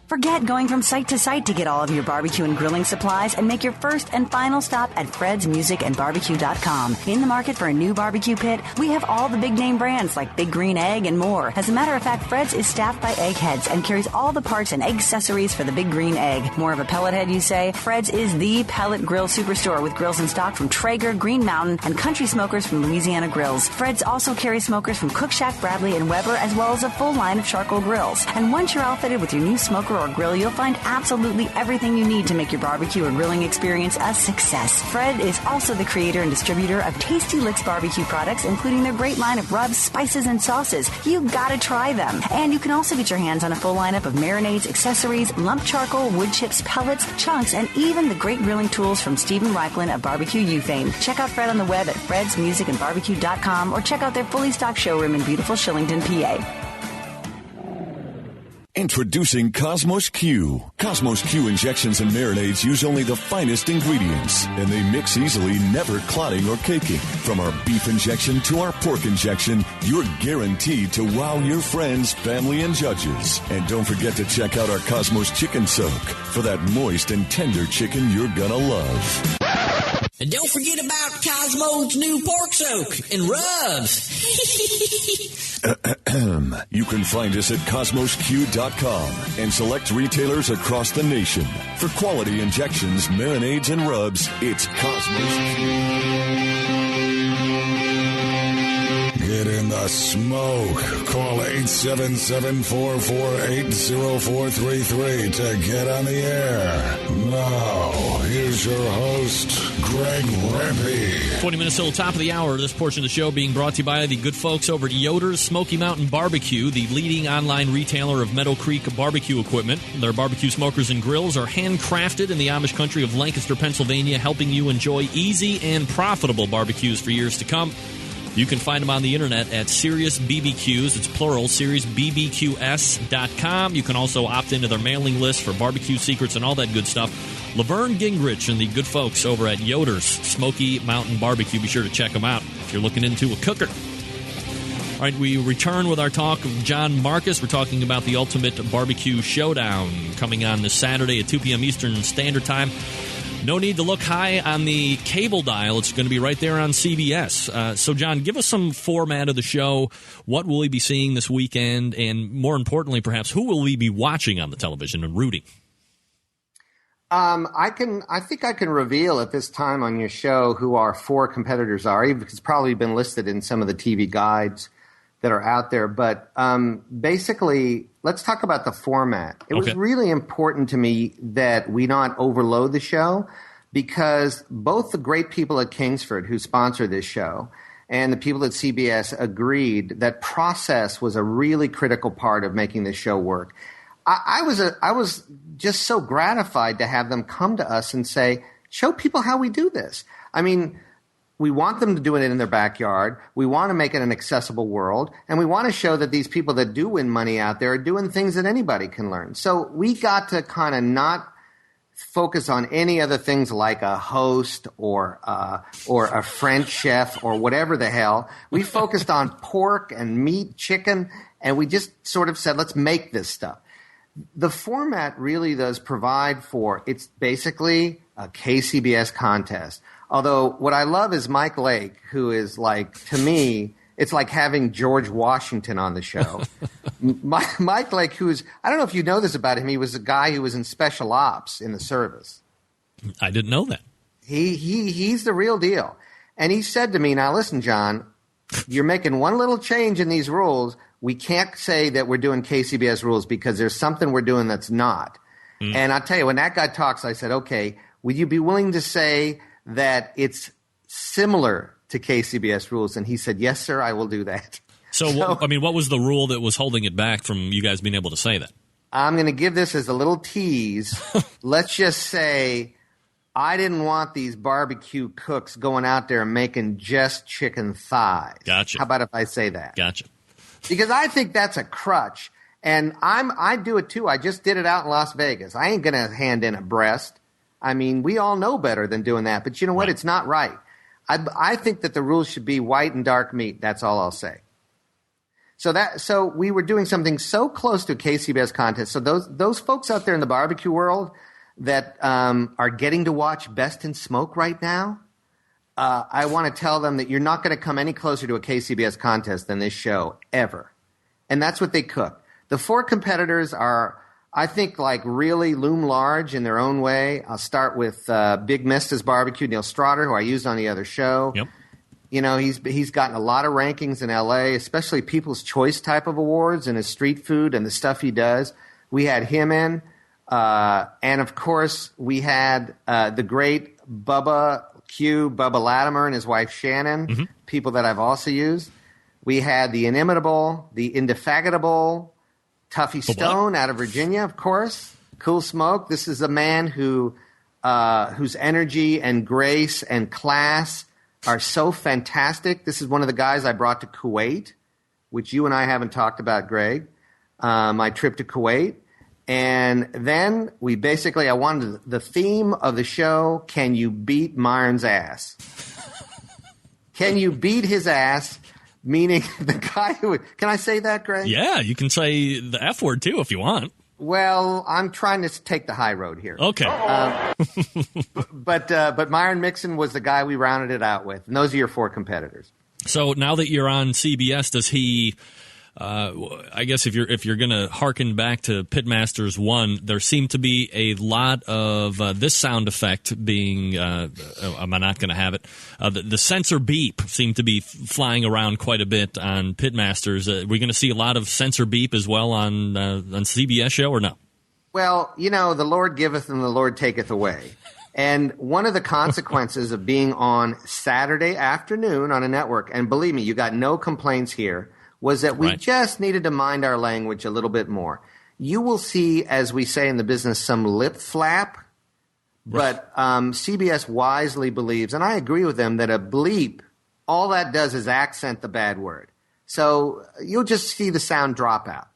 Forget going from site to site to get all of your barbecue and grilling supplies and make your first and final stop at fredsmusicandbarbecue.com. In the market for a new barbecue pit, we have all the big name brands like Big Green Egg and more. As a matter of fact, Fred's is staffed by eggheads and carries all the parts and egg accessories for the Big Green Egg. More of a pellet head, you say? Fred's is the pellet grill superstore with grills in stock from Traeger, Green Mountain, and Country Smokers from Louisiana Grills. Fred's also carries smokers from Cook Shack, Bradley, and Weber, as well as a full line of charcoal grills. And once you're outfitted with your new smoker or grill, you'll find absolutely everything you need to make your barbecue or grilling experience a success. Fred is also the creator and distributor of Tasty Licks barbecue products, including their great line of rubs, spices, and sauces. You gotta try them. And you can also get your hands on a full lineup of marinades, accessories, lump charcoal, wood chips, pellets, chunks, and even the great grilling tools from Stephen Reichlin of Barbecue U fame. Check out Fred on the web at fredsmusicandbarbecue.com or check out their fully stocked showroom in beautiful Shillington, PA. Introducing Cosmos Q. Cosmos Q injections and marinades use only the finest ingredients, and they mix easily, never clotting or caking. From our beef injection to our pork injection, you're guaranteed to wow your friends, family, and judges. And don't forget to check out our Cosmos Chicken Soak for that moist and tender chicken you're gonna love. And don't forget about Cosmo's new pork soak and rubs. You can find us at CosmosQ.com and select retailers across the nation. For quality injections, marinades, and rubs, it's Cosmos Q. Get in the smoke. Call 877-448-0433 to get on the air. Now, here's your host, Greg Rempe. 20 minutes till the top of the hour. This portion of the show being brought to you by the good folks over at Yoder's Smoky Mountain Barbecue, the leading online retailer of Meadow Creek barbecue equipment. Their barbecue smokers and grills are handcrafted in the Amish country of Lancaster, Pennsylvania, helping you enjoy easy and profitable barbecues for years to come. You can find them on the internet at Serious BBQs. It's plural, SeriousBBQS.com. You can also opt into their mailing list for barbecue secrets and all that good stuff. Laverne Gingrich and the good folks over at Yoder's Smoky Mountain Barbecue. Be sure to check them out if you're looking into a cooker. All right, we return with our talk of John Markus. We're talking about the Ultimate Barbecue Showdown coming on this Saturday at 2 p.m. Eastern Standard Time. No need to look high on the cable dial. It's going to be right there on CBS. So, John, give us some format of the show. What will we be seeing this weekend? And more importantly, perhaps, who will we be watching on the television and rooting? I think I can reveal at this time on your show who our four competitors are. It's probably been listed in some of the TV guides that are out there. But basically, let's talk about the format. It was really important to me that we not overload the show, because both the great people at Kingsford who sponsor this show and the people at CBS agreed that process was a really critical part of making this show work. I was just so gratified to have them come to us and say, show people how we do this. I mean, we want them to do it in their backyard. We want to make it an accessible world. And we want to show that these people that do win money out there are doing things that anybody can learn. So we got to kind of not focus on any other things like a host or a French chef or whatever the hell. We focused on pork and meat, chicken, and we just sort of said, let's make this stuff. The format really does provide for, it's basically a KCBS contest. Although what I love is Mike Lake, who is like, to me, it's like having George Washington on the show. Mike Lake, who's, I don't know if you know this about him, he was a guy who was in special ops in the service. I didn't know that. He's the real deal. And he said to me, now listen, John, you're making one little change in these rules. We can't say that we're doing KCBS rules because there's something we're doing that's not. And I'll tell you, when that guy talks, I said, okay, would you be willing to say that it's similar to KCBS rules? And he said, yes, sir, I will do that. So, I mean, what was the rule that was holding it back from you guys being able to say that? I'm going to give this as a little tease. Let's just say I didn't want these barbecue cooks going out there and making just chicken thighs. Gotcha. How about if I say that? Gotcha. Because I think that's a crutch. And I do it too. I just did it out in Las Vegas. I ain't going to hand in a breast. I mean, we all know better than doing that. But you know what? Right. It's not right. I think that the rules should be white and dark meat. That's all I'll say. So we were doing something so close to a KCBS contest. So those folks out there in the barbecue world that are getting to watch Best in Smoke right now, I want to tell them that you're not going to come any closer to a KCBS contest than this show ever. And that's what they cook. The four competitors are, I think, like really loom large in their own way. I'll start with Big Mista's Barbecue, Neil Strotter, who I used on the other show. Yep. You know, he's gotten a lot of rankings in L.A., especially People's Choice type of awards and his street food and the stuff he does. We had him in. And, of course, we had the great Bubba Latimer and his wife Shannon, people that I've also used. We had the inimitable, the indefatigable Tuffy Stone out of Virginia, of course. Cool Smoke. This is a man whose energy and grace and class are so fantastic. This is one of the guys I brought to Kuwait, which you and I haven't talked about, Greg, my trip to Kuwait. And then I wanted the theme of the show, can you beat Myron's ass? Can you beat his ass? Meaning the guy who would, can I say that, Greg? Yeah, you can say the F word too if you want. Well, I'm trying to take the high road here. Okay. But Myron Mixon was the guy we rounded it out with. And those are your four competitors. So now that you're on CBS, does he I guess if you're going to harken back to Pitmasters 1, there seemed to be a lot of this sound effect being. Am I not going to have it? The sensor beep seemed to be flying around quite a bit on Pitmasters. We're going to see a lot of sensor beep as well on CBS show, or no? Well, the Lord giveth and the Lord taketh away. And one of the consequences of being on Saturday afternoon on a network, and believe me, you got no complaints here, was that we just needed to mind our language a little bit more. You will see, as we say in the business, some lip flap, but CBS wisely believes, and I agree with them, that a bleep, all that does is accent the bad word. So you'll just see the sound drop out.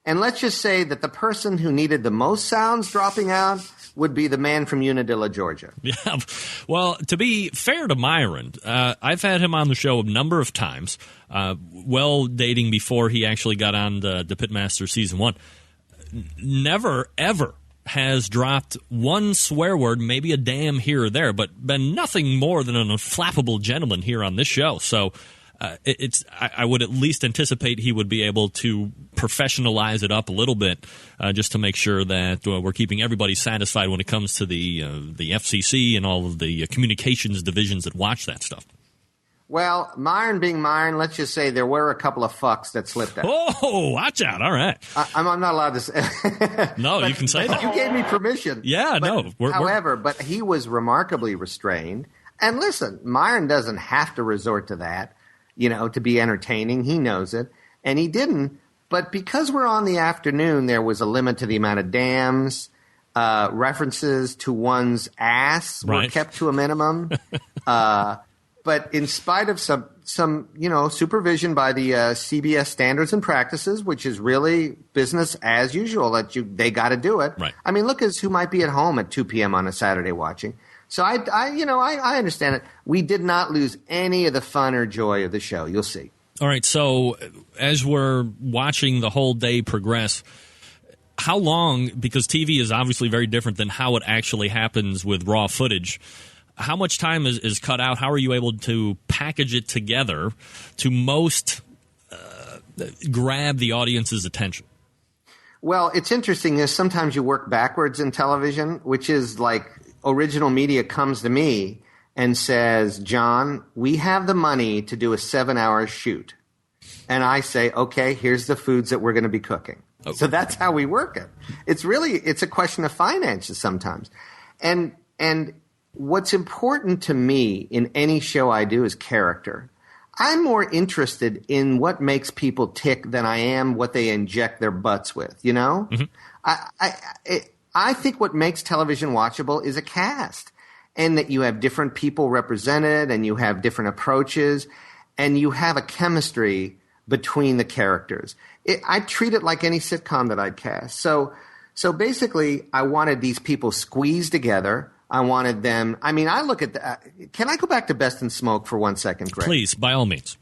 And let's just say that the person who needed the most sounds dropping out would be the man from Unadilla, Georgia. Yeah. Well, to be fair to Myron, I've had him on the show a number of times, dating before he actually got on the Pitmaster Season 1. Never, ever has dropped one swear word, maybe a damn here or there, but been nothing more than an unflappable gentleman here on this show. So I would at least anticipate he would be able to professionalize it up a little bit, just to make sure that we're keeping everybody satisfied when it comes to the FCC and all of the communications divisions that watch that stuff. Well, Myron being Myron, let's just say there were a couple of fucks that slipped out. Oh, watch out. All right. I'm not allowed to say. No, you can say that. You gave me permission. Yeah, no. But he was remarkably restrained. And listen, Myron doesn't have to resort to that, to be entertaining. He knows it. And he didn't. But because we're on the afternoon, there was a limit to the amount of dams. References to one's ass were kept to a minimum. But in spite of some supervision by the CBS standards and practices, which is really business as usual, they got to do it. Right. I mean, look at who might be at home at 2 p.m. on a Saturday watching. So I understand it. We did not lose any of the fun or joy of the show. You'll see. All right. So as we're watching the whole day progress, how long? Because TV is obviously very different than how it actually happens with raw footage. How much time is cut out? How are you able to package it together to most grab the audience's attention? Well, it's interesting is sometimes you work backwards in television, which is like original media comes to me and says, John, we have the money to do a 7-hour shoot. And I say, okay, here's the foods that we're going to be cooking. Okay. So that's how we work it. It's a question of finances sometimes. And what's important to me in any show I do is character. I'm more interested in what makes people tick than I am what they inject their butts with, Mm-hmm. I think what makes television watchable is a cast, and that you have different people represented and you have different approaches and you have a chemistry between the characters. I treat it like any sitcom that I'd cast. So basically I wanted these people squeezed together. I wanted them. I mean, I look at can I go back to Best in Smoke for 1 second, Greg? Please, by all means.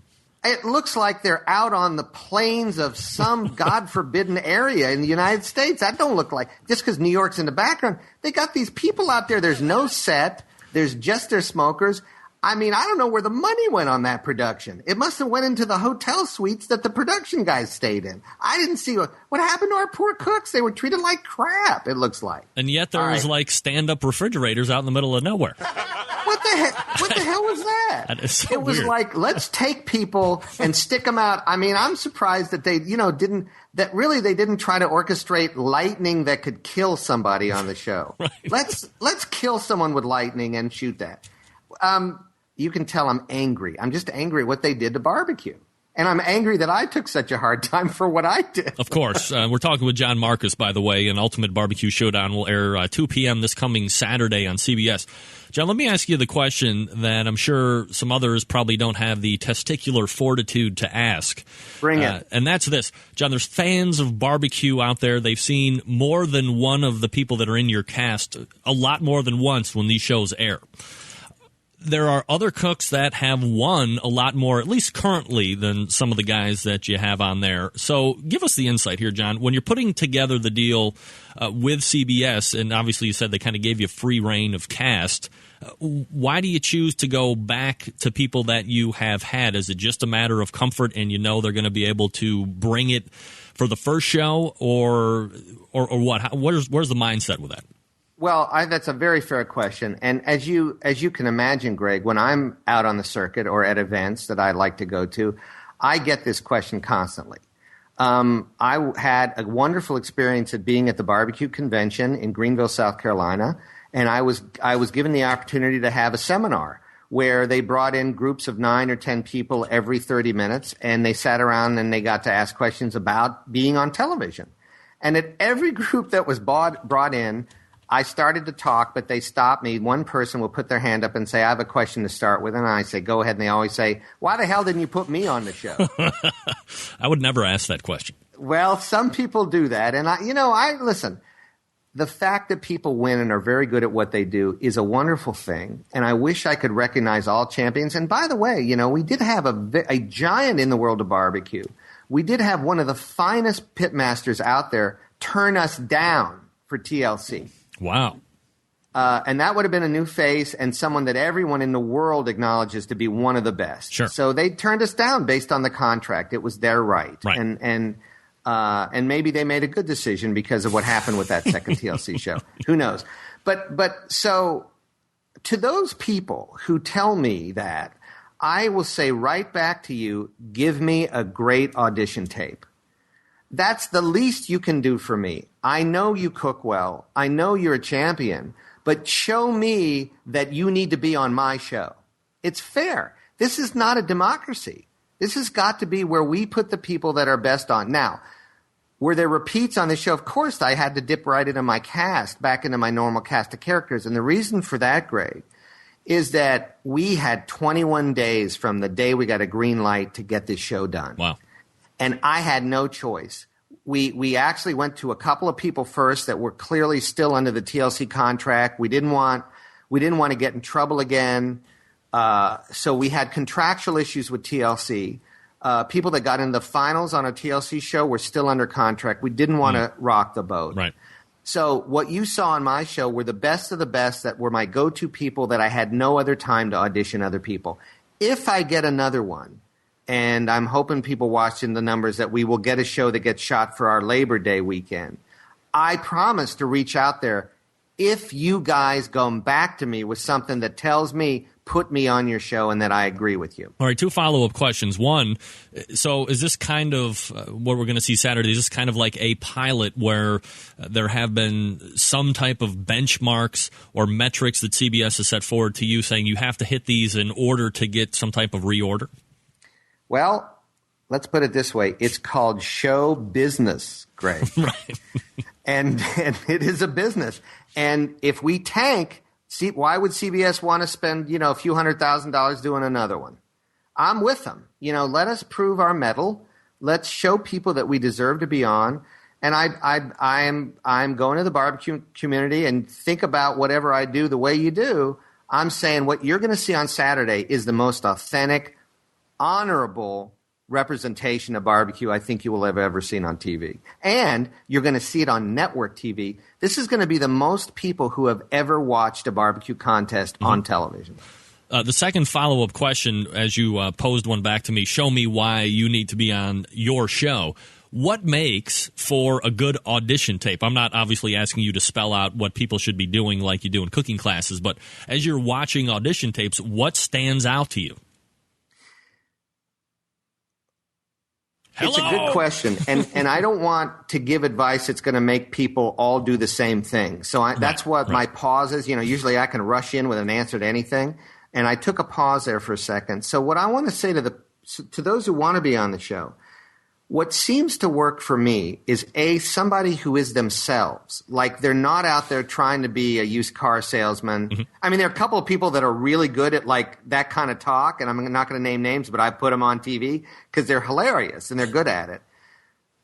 It looks like they're out on the plains of some God-forbidden area in the United States. That don't look like, just because New York's in the background. They got these people out there. There's no set. There's just their smokers. I mean, I don't know where the money went on that production. It must have went into the hotel suites that the production guys stayed in. I didn't see what happened to our poor cooks. They were treated like crap, it looks like. And yet there was like stand-up refrigerators out in the middle of nowhere. What the hell was that? That is so It was weird. like, let's take people and stick them out. I mean, I'm surprised that they, didn't try to orchestrate lightning that could kill somebody on the show. Right. Let's kill someone with lightning and shoot that. You can tell I'm angry. I'm just angry at what they did to barbecue. And I'm angry that I took such a hard time for what I did. Of course. We're talking with John Markus, by the way, and Ultimate Barbecue Showdown will air 2 p.m. this coming Saturday on CBS. John, let me ask you the question that I'm sure some others probably don't have the testicular fortitude to ask. Bring it. And that's this. John, there's fans of barbecue out there. They've seen more than one of the people that are in your cast a lot more than once when these shows air. there are other cooks that have won a lot more, at least currently, than some of the guys that you have on there. So give us the insight here, John. When you're putting together the deal with CBS, and obviously you said they kind of gave you free reign of cast, why do you choose to go back to people that you have had? Is it just a matter of comfort and you know they're going to be able to bring it for the first show, or what? Where's the mindset with that? Well, that's a very fair question. And as you can imagine, Greg, when I'm out on the circuit or at events that I like to go to, I get this question constantly. I had a wonderful experience at being at the barbecue convention in Greenville, South Carolina, and I was given the opportunity to have a seminar where they brought in groups of 9 or 10 people every 30 minutes, and they sat around and they got to ask questions about being on television. And at every group that was brought in, I started to talk, but they stopped me. One person will put their hand up and say, I have a question to start with. And I say, go ahead. And they always say, why the hell didn't you put me on the show? I would never ask that question. Well, some people do that. And listen, the fact that people win and are very good at what they do is a wonderful thing. And I wish I could recognize all champions. And by the way, we did have a giant in the world of barbecue. We did have one of the finest pitmasters out there turn us down for TLC. Wow. And that would have been a new face and someone that everyone in the world acknowledges to be one of the best. Sure. So they turned us down based on the contract. It was their right. And maybe they made a good decision because of what happened with that second TLC show. Who knows? But so to those people who tell me that, I will say right back to you, give me a great audition tape. That's the least you can do for me. I know you cook well. I know you're a champion. But show me that you need to be on my show. It's fair. This is not a democracy. This has got to be where we put the people that are best on. Now, were there repeats on the show? Of course, I had to dip right into my cast, back into my normal cast of characters. And the reason for that, Greg, is that we had 21 days from the day we got a green light to get this show done. Wow. And I had no choice. We actually went to a couple of people first that were clearly still under the TLC contract. We didn't want to get in trouble again. So we had contractual issues with TLC. People that got into the finals on a TLC show were still under contract. We didn't want to rock the boat. Right. So what you saw on my show were the best of the best that were my go-to people that I had no other time to audition other people. If I get another one, and I'm hoping people watching the numbers that we will get a show that gets shot for our Labor Day weekend, I promise to reach out there if you guys go back to me with something that tells me, put me on your show and that I agree with you. All right, 2 follow-up questions. One, so is this kind of what we're going to see Saturday? Is this kind of like a pilot where there have been some type of benchmarks or metrics that CBS has set forward to you saying you have to hit these in order to get some type of reorder? Well, let's put it this way. It's called show business, Greg. Right. and it is a business. And if we tank, why would CBS want to spend, a few $100,000 doing another one? I'm with them. Let us prove our mettle. Let's show people that we deserve to be on. And I'm going to the barbecue community and think about whatever I do the way you do. I'm saying what you're going to see on Saturday is the most authentic, honorable representation of barbecue I think you will have ever seen on TV. And you're going to see it on network TV. This is going to be the most people who have ever watched a barbecue contest on television. The second follow-up question, as you posed one back to me, show me why you need to be on your show. What makes for a good audition tape? I'm not obviously asking you to spell out what people should be doing like you do in cooking classes, but as you're watching audition tapes, what stands out to you? Hello. It's a good question, and I don't want to give advice that's going to make people all do the same thing. So that's what my pause is. Usually I can rush in with an answer to anything, and I took a pause there for a second. So what I want to say to those who want to be on the show, what seems to work for me is somebody who is themselves. Like they're not out there trying to be a used car salesman. Mm-hmm. I mean, there are a couple of people that are really good at like that kind of talk, and I'm not going to name names, but I put them on TV because they're hilarious and they're good at it.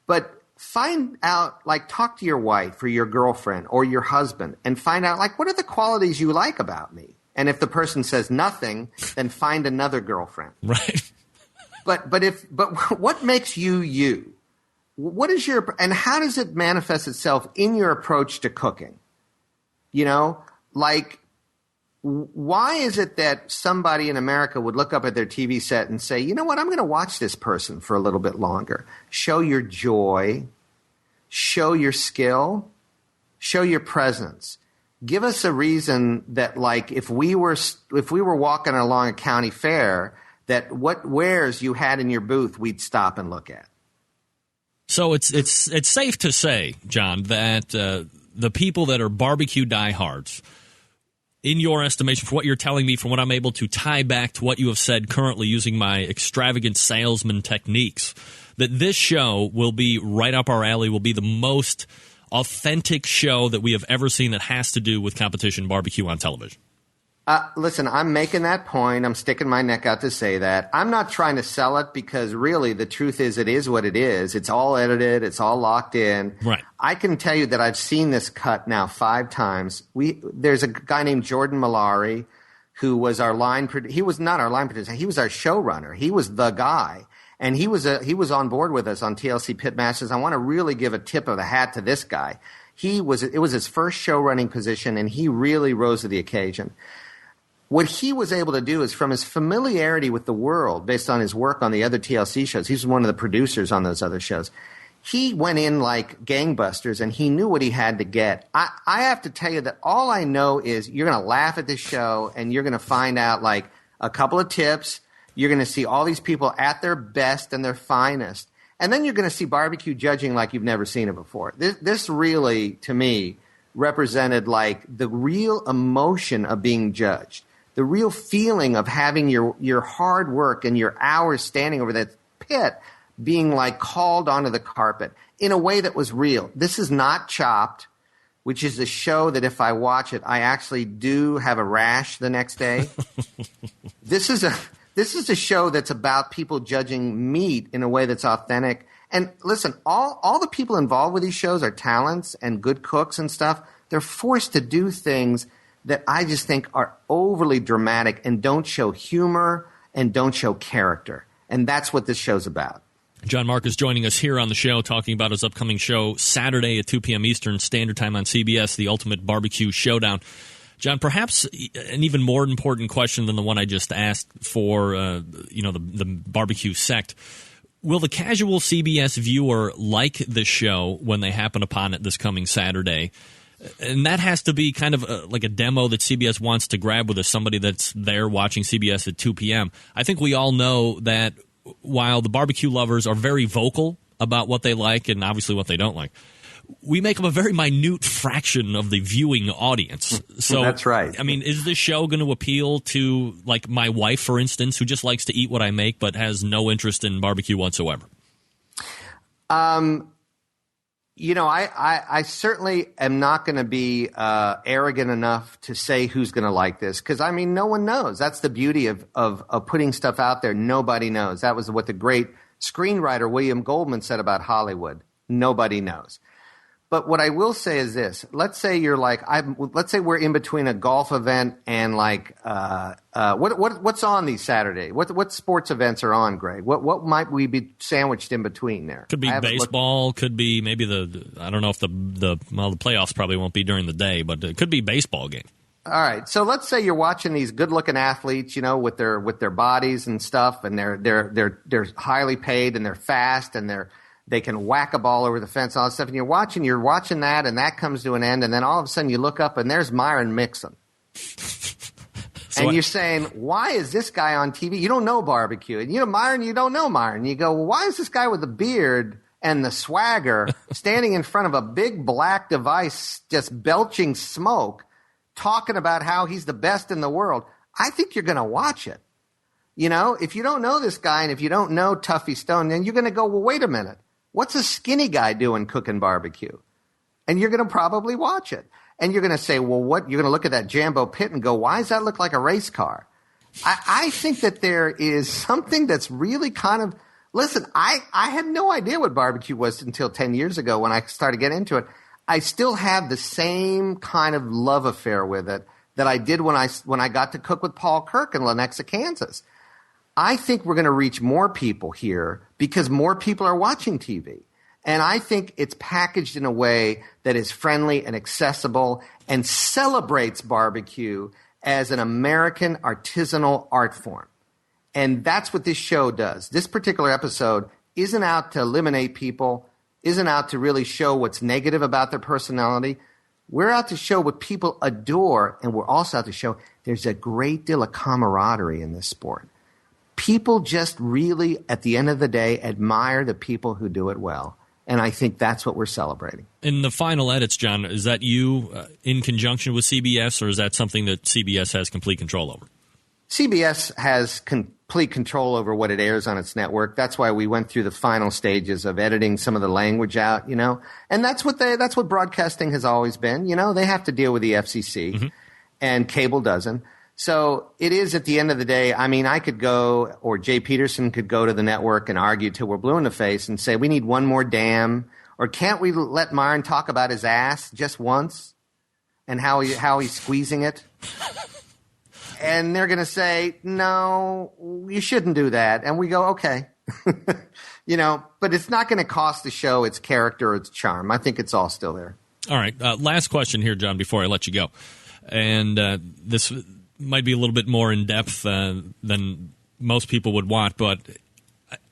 But find out, talk to your wife or your girlfriend or your husband and find out, what are the qualities you like about me? And if the person says nothing, then find another girlfriend. Right. But what makes you you? What is and how does it manifest itself in your approach to cooking? You know, like, why is it that somebody in America would look up at their TV set and say, you know what, I'm going to watch this person for a little bit longer. Show your joy, show your skill, show your presence. Give us a reason that, like, if we were walking along a county fair, that what wares you had in your booth, we'd stop and look at. So it's safe to say, John, that the people that are barbecue diehards, in your estimation, for what you're telling me, from what I'm able to tie back to what you have said currently using my extravagant salesman techniques, that this show will be right up our alley, will be the most authentic show that we have ever seen that has to do with competition barbecue on television. Listen, I'm making that point. I'm sticking my neck out to say that. I'm not trying to sell it because really the truth is it is what it is. It's all edited. It's all locked in. Right. I can tell you that I've seen this cut now 5 times. There's a guy named Jordan Malari who was our he was not our line producer. He was our showrunner. He was the guy. And he was on board with us on TLC Pitmasters. I want to really give a tip of the hat to this guy. It was his first show running position, and he really rose to the occasion. What he was able to do is, from his familiarity with the world, based on his work on the other TLC shows, he was one of the producers on those other shows. He went in like gangbusters, and he knew what he had to get. I have to tell you that all I know is you're going to laugh at this show, and you're going to find out like a couple of tips. You're going to see all these people at their best and their finest. And then you're going to see barbecue judging like you've never seen it before. This really, to me, represented like the real emotion of being judged. The real feeling of having your hard work and your hours standing over that pit being like called onto the carpet in a way that was real. This is not Chopped, which is a show that if I watch it, I actually do have a rash the next day. This is a show that's about people judging meat in a way that's authentic. And listen, all the people involved with these shows are talents and good cooks and stuff. They're forced to do things that I just think are overly dramatic and don't show humor and don't show character. And that's what this show's about. John Markus joining us here on the show, talking about his upcoming show Saturday at 2 p.m. Eastern Standard Time on CBS, The Ultimate Barbecue Showdown. John, perhaps an even more important question than the one I just asked for, the barbecue sect. Will the casual CBS viewer like this show when they happen upon it this coming Saturday? And that has to be kind of like a demo that CBS wants to grab with somebody that's there watching CBS at 2 p.m. I think we all know that while the barbecue lovers are very vocal about what they like and obviously what they don't like, we make up a very minute fraction of the viewing audience. So that's right. I mean, is this show going to appeal to, like, my wife, for instance, who just likes to eat what I make but has no interest in barbecue whatsoever? I certainly am not going to be arrogant enough to say who's going to like this because, I mean, no one knows. That's the beauty of putting stuff out there. Nobody knows. That was what the great screenwriter William Goldman said about Hollywood. Nobody knows. But what I will say is this. Let's say let's say we're in between a golf event and what's on these Saturday? What sports events are on, Greg? What might we be sandwiched in between there? Could be baseball, could be maybe I don't know if the playoffs probably won't be during the day, but it could be baseball game. All right. So let's say you're watching these good-looking athletes, with their bodies and stuff, and they're highly paid and they're fast and they can whack a ball over the fence, all that stuff. And you're watching that, and that comes to an end, and then all of a sudden you look up, and there's Myron Mixon. And you're saying, why is this guy on TV? You don't know barbecue. And Myron, you don't know Myron. You go, well, why is this guy with the beard and the swagger standing in front of a big black device just belching smoke, talking about how he's the best in the world? I think you're going to watch it. If you don't know this guy and if you don't know Tuffy Stone, then you're going to go, well, wait a minute. What's a skinny guy doing cooking barbecue? And you're going to probably watch it. And you're going to say, well, what? You're going to look at that Jambo pit and go, why does that look like a race car? I think that there is something that's really kind of – listen, I had no idea what barbecue was until 10 years ago when I started getting into it. I still have the same kind of love affair with it that I did when I got to cook with Paul Kirk in Lenexa, Kansas. I think we're going to reach more people here because more people are watching TV. And I think it's packaged in a way that is friendly and accessible and celebrates barbecue as an American artisanal art form. And that's what this show does. This particular episode isn't out to eliminate people, isn't out to really show what's negative about their personality. We're out to show what people adore, and we're also out to show there's a great deal of camaraderie in this sport. People just really, at the end of the day, admire the people who do it well. And I think that's what we're celebrating. In the final edits, John, is that you in conjunction with CBS, or is that something that CBS has complete control over? CBS has complete control over what it airs on its network. That's why we went through the final stages of editing some of the language out, And that's what broadcasting has always been. They have to deal with the FCC, and cable doesn't. So it is, at the end of the day, I mean, I could go, or Jay Peterson could go to the network and argue till we're blue in the face and say, we need one more dam, or can't we let Myron talk about his ass just once and how he's squeezing it? And they're going to say, no, you shouldn't do that. And we go, okay. But it's not going to cost the show its character or its charm. I think it's all still there. All right. Last question here, John, before I let you go. And this might be a little bit more in depth than most people would want, but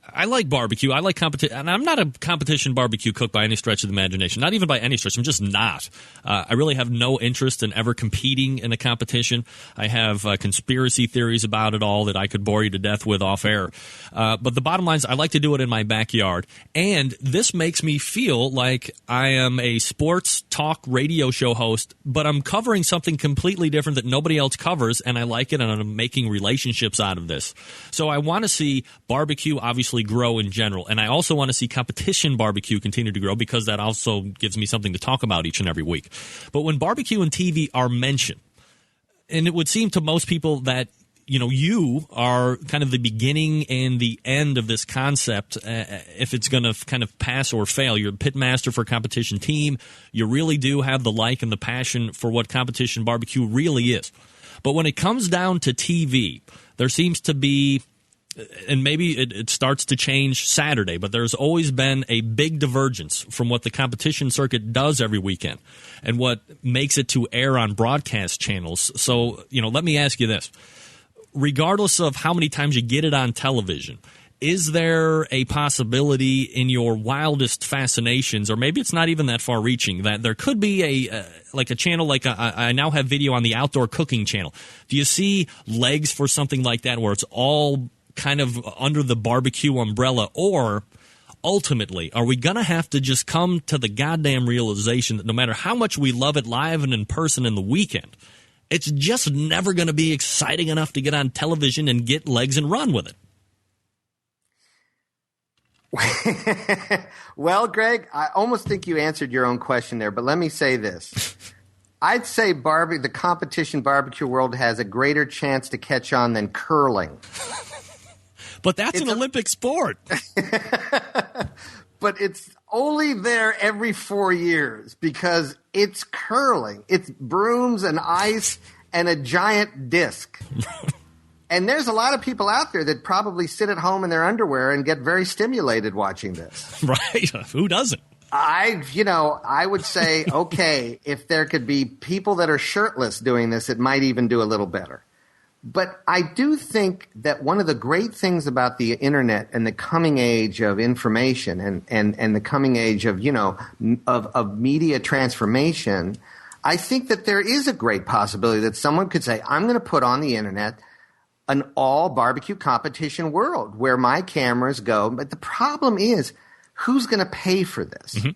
I like barbecue. I like competition, and I'm not a competition barbecue cook by any stretch of the imagination. Not even by any stretch. I'm just not. I really have no interest in ever competing in a competition. I have conspiracy theories about it all that I could bore you to death with off air. But the bottom line is I like to do it in my backyard, and this makes me feel like I am a sports talk radio show host, but I'm covering something completely different that nobody else covers, and I like it, and I'm making relationships out of this. So I want to see barbecue obviously grow in general, and I also want to see competition barbecue continue to grow because that also gives me something to talk about each and every week. But when barbecue and TV are mentioned, and it would seem to most people that you are kind of the beginning and the end of this concept, if it's going to kind of pass or fail. You're a pit master for a competition team. You really do have the like and the passion for what competition barbecue really is. But when it comes down to TV, there seems to be, and maybe it starts to change Saturday, but there's always been a big divergence from what the competition circuit does every weekend and what makes it to air on broadcast channels. So, let me ask you this. Regardless of how many times you get it on television, is there a possibility in your wildest fascinations, or maybe it's not even that far-reaching, that there could be a channel like I now have video on the Outdoor Cooking channel? Do you see legs for something like that where it's all kind of under the barbecue umbrella? Or ultimately, are we going to have to just come to the goddamn realization that no matter how much we love it live and in person in the weekend, it's just never going to be exciting enough to get on television and get legs and run with it? Well, Greg, I almost think you answered your own question there, but let me say this. I'd say the competition barbecue world has a greater chance to catch on than curling. But that's an Olympic sport. But it's only there every 4 years because it's curling. It's brooms and ice and a giant disc. And there's a lot of people out there that probably sit at home in their underwear and get very stimulated watching this. Right. Who doesn't? I would say, okay, if there could be people that are shirtless doing this, it might even do a little better. But I do think that one of the great things about the internet and the coming age of information and the coming age of, of media transformation, I think that there is a great possibility that someone could say, I'm going to put on the internet an all barbecue competition world where my cameras go. But the problem is, who's going to pay for this? Mm-hmm.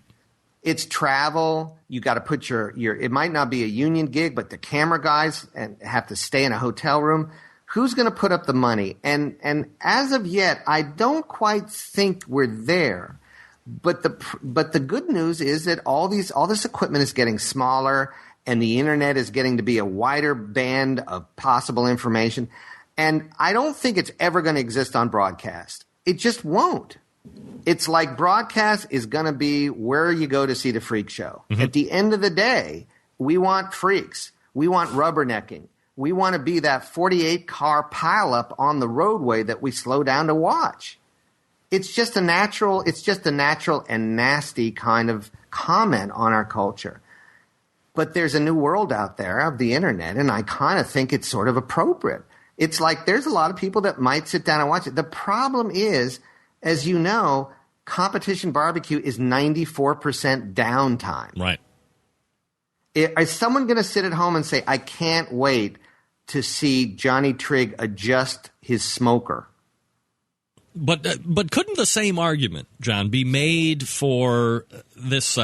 It's travel. You got to put your. It might not be a union gig, but the camera guys have to stay in a hotel room. Who's going to put up the money? And as of yet, I don't quite think we're there. But the good news is that all this equipment is getting smaller, and the internet is getting to be a wider band of possible information. And I don't think it's ever going to exist on broadcast. It just won't. It's like broadcast is going to be where you go to see the freak show. Mm-hmm. At the end of the day, we want freaks. We want rubbernecking. We want to be that 48-car pileup on the roadway that we slow down to watch. It's just a natural and nasty kind of comment on our culture. But there's a new world out there of the internet, and I kind of think it's sort of appropriate. It's like there's a lot of people that might sit down and watch it. The problem is, as you know, competition barbecue is 94% downtime. Right. Is someone going to sit at home and say, I can't wait to see Johnny Trigg adjust his smoker? But couldn't the same argument, John, be made for this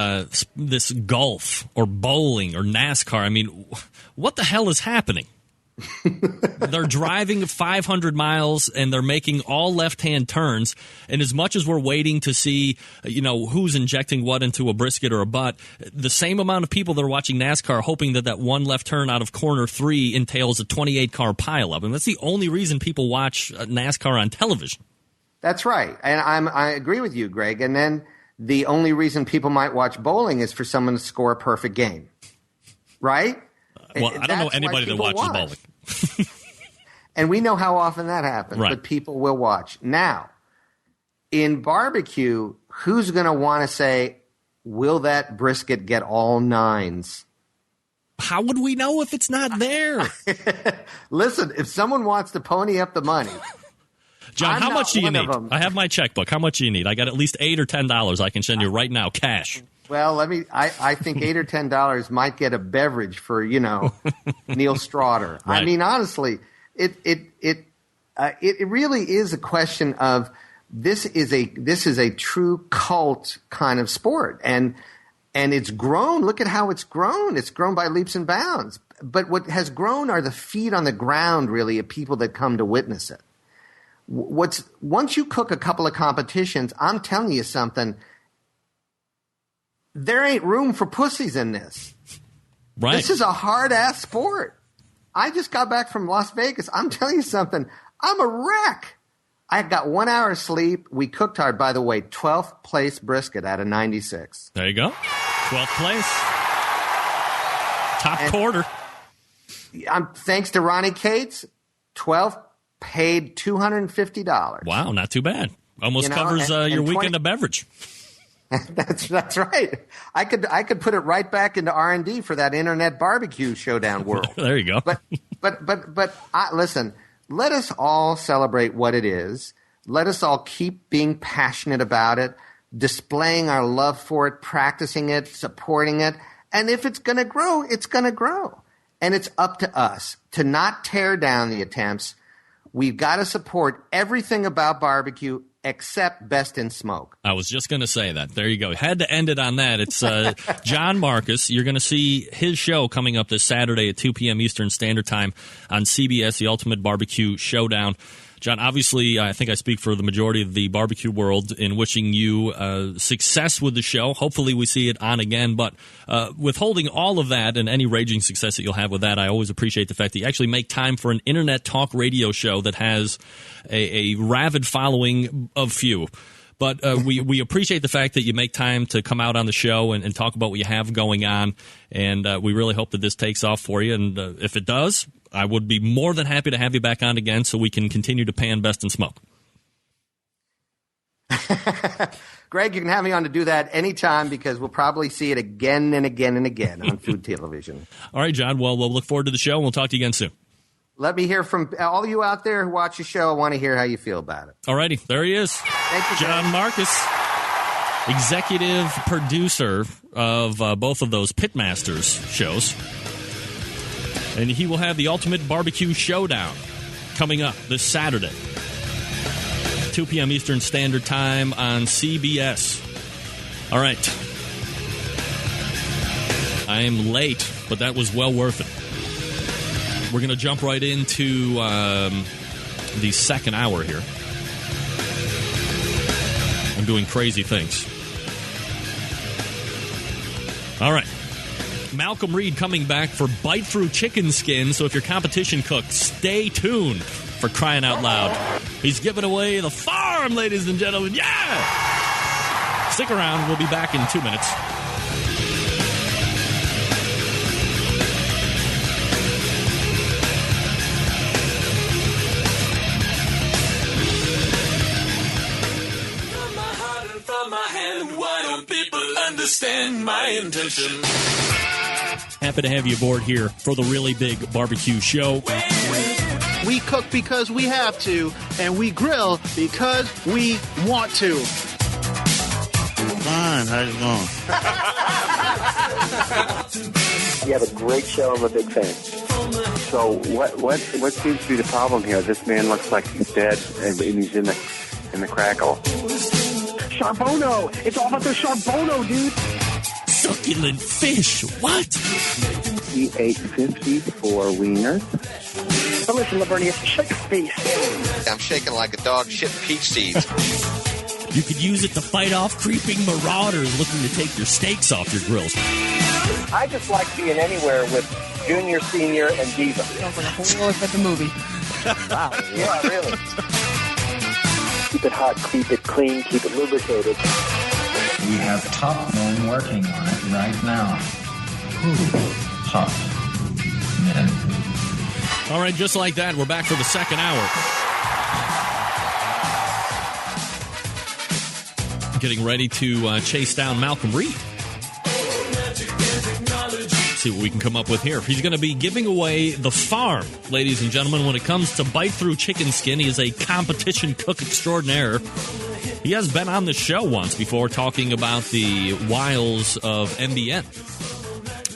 golf or bowling or NASCAR? I mean, what the hell is happening? They're driving 500 miles and they're making all left-hand turns. And as much as we're waiting to see, who's injecting what into a brisket or a butt, the same amount of people that are watching NASCAR hoping that one left turn out of corner 3 entails a 28-car pileup. And that's the only reason people watch NASCAR on television. That's right. And I agree with you, Greg. And then the only reason people might watch bowling is for someone to score a perfect game. Right? Well, I don't know anybody that watches bowling. And we know how often that happens, right. But people will watch. Now, in barbecue, who's going to want to say, will that brisket get all 9s? How would we know if it's not there? Listen, if someone wants to pony up the money. John, how much do you need? I have my checkbook. How much do you need? I got at least $8 or $10 I can send you right now, cash. Well, I think $8 or $10 might get a beverage for, Neil Straughter. Right. I mean, honestly, it really is a question of this is a true cult kind of sport. And it's grown. Look at how it's grown. It's grown by leaps and bounds. But what has grown are the feet on the ground, really, of people that come to witness it. Once you cook a couple of competitions, I'm telling you something, there ain't room for pussies in this. Right. This is a hard-ass sport. I just got back from Las Vegas. I'm telling you something, I'm a wreck. I got 1 hour of sleep. We cooked hard, by the way, 12th place brisket out of 96. There you go. 12th place. Top quarter. Thanks to Ronnie Cates, 12th. Paid $250. Wow, not too bad. Almost covers your weekend of beverage. That's right. I could put it right back into R&D for that internet barbecue showdown world. There you go. But listen. Let us all celebrate what it is. Let us all keep being passionate about it, displaying our love for it, practicing it, supporting it. And if it's going to grow, it's going to grow. And it's up to us to not tear down the attempts. We've got to support everything about barbecue except Best in Smoke. I was just going to say that. There you go. Had to end it on that. It's John Markus. You're going to see his show coming up this Saturday at 2 p.m. Eastern Standard Time on CBS, The Ultimate Barbecue Showdown. John, obviously, I think I speak for the majority of the barbecue world in wishing you success with the show. Hopefully we see it on again. But withholding all of that and any raging success that you'll have with that, I always appreciate the fact that you actually make time for an internet talk radio show that has a rabid following of few. But we appreciate the fact that you make time to come out on the show and talk about what you have going on. And we really hope that this takes off for you. And if it does, I would be more than happy to have you back on again so we can continue to pan Best in Smoke. Greg, you can have me on to do that anytime because we'll probably see it again and again and again on food television. All right, John. Well, we'll look forward to the show, and we'll talk to you again soon. Let me hear from all you out there who watch the show. I want to hear how you feel about it. All righty. There he is. Thank you, John Markus, executive producer of both of those Pitmasters shows. And he will have the Ultimate Barbecue Showdown coming up this Saturday, 2 p.m. Eastern Standard Time on CBS. All right. I am late, but that was well worth it. We're going to jump right into the second hour here. I'm doing crazy things. All right. Malcolm Reed coming back for Bite Through Chicken Skin, so if you're competition cook, stay tuned for crying out loud. He's giving away the farm, ladies and gentlemen. Yeah! Stick around. We'll be back in 2 minutes. from my hand. Why don't people understand my intention? Happy to have you aboard here for the Really Big Barbecue Show. We cook because we have to, and we grill because we want to. Fine, how's it going? You have a great show. I'm a big fan. So what seems to be the problem here? This man looks like he's dead, and he's in the crackle. Charbono! It's all about the Charbono, dude! Succulent fish. What? He ate 54 wieners. But listen, Lavernia, shake a face. I'm shaking like a dog shit peach seeds. You could use it to fight off creeping marauders looking to take your steaks off your grills. I just like being anywhere with Junior, Senior, and Diva. Sounds like a whole lot of the movie. Wow. Yeah, really. Keep it hot, keep it clean, keep it lubricated. We have top men working on it right now. Top men. All right, just like that, we're back for the second hour. Getting ready to chase down Malcolm Reed. See what we can come up with here. He's going to be giving away the farm, ladies and gentlemen. When it comes to bite-through chicken skin, he is a competition cook extraordinaire. He has been on the show once before talking about the wiles of MBN.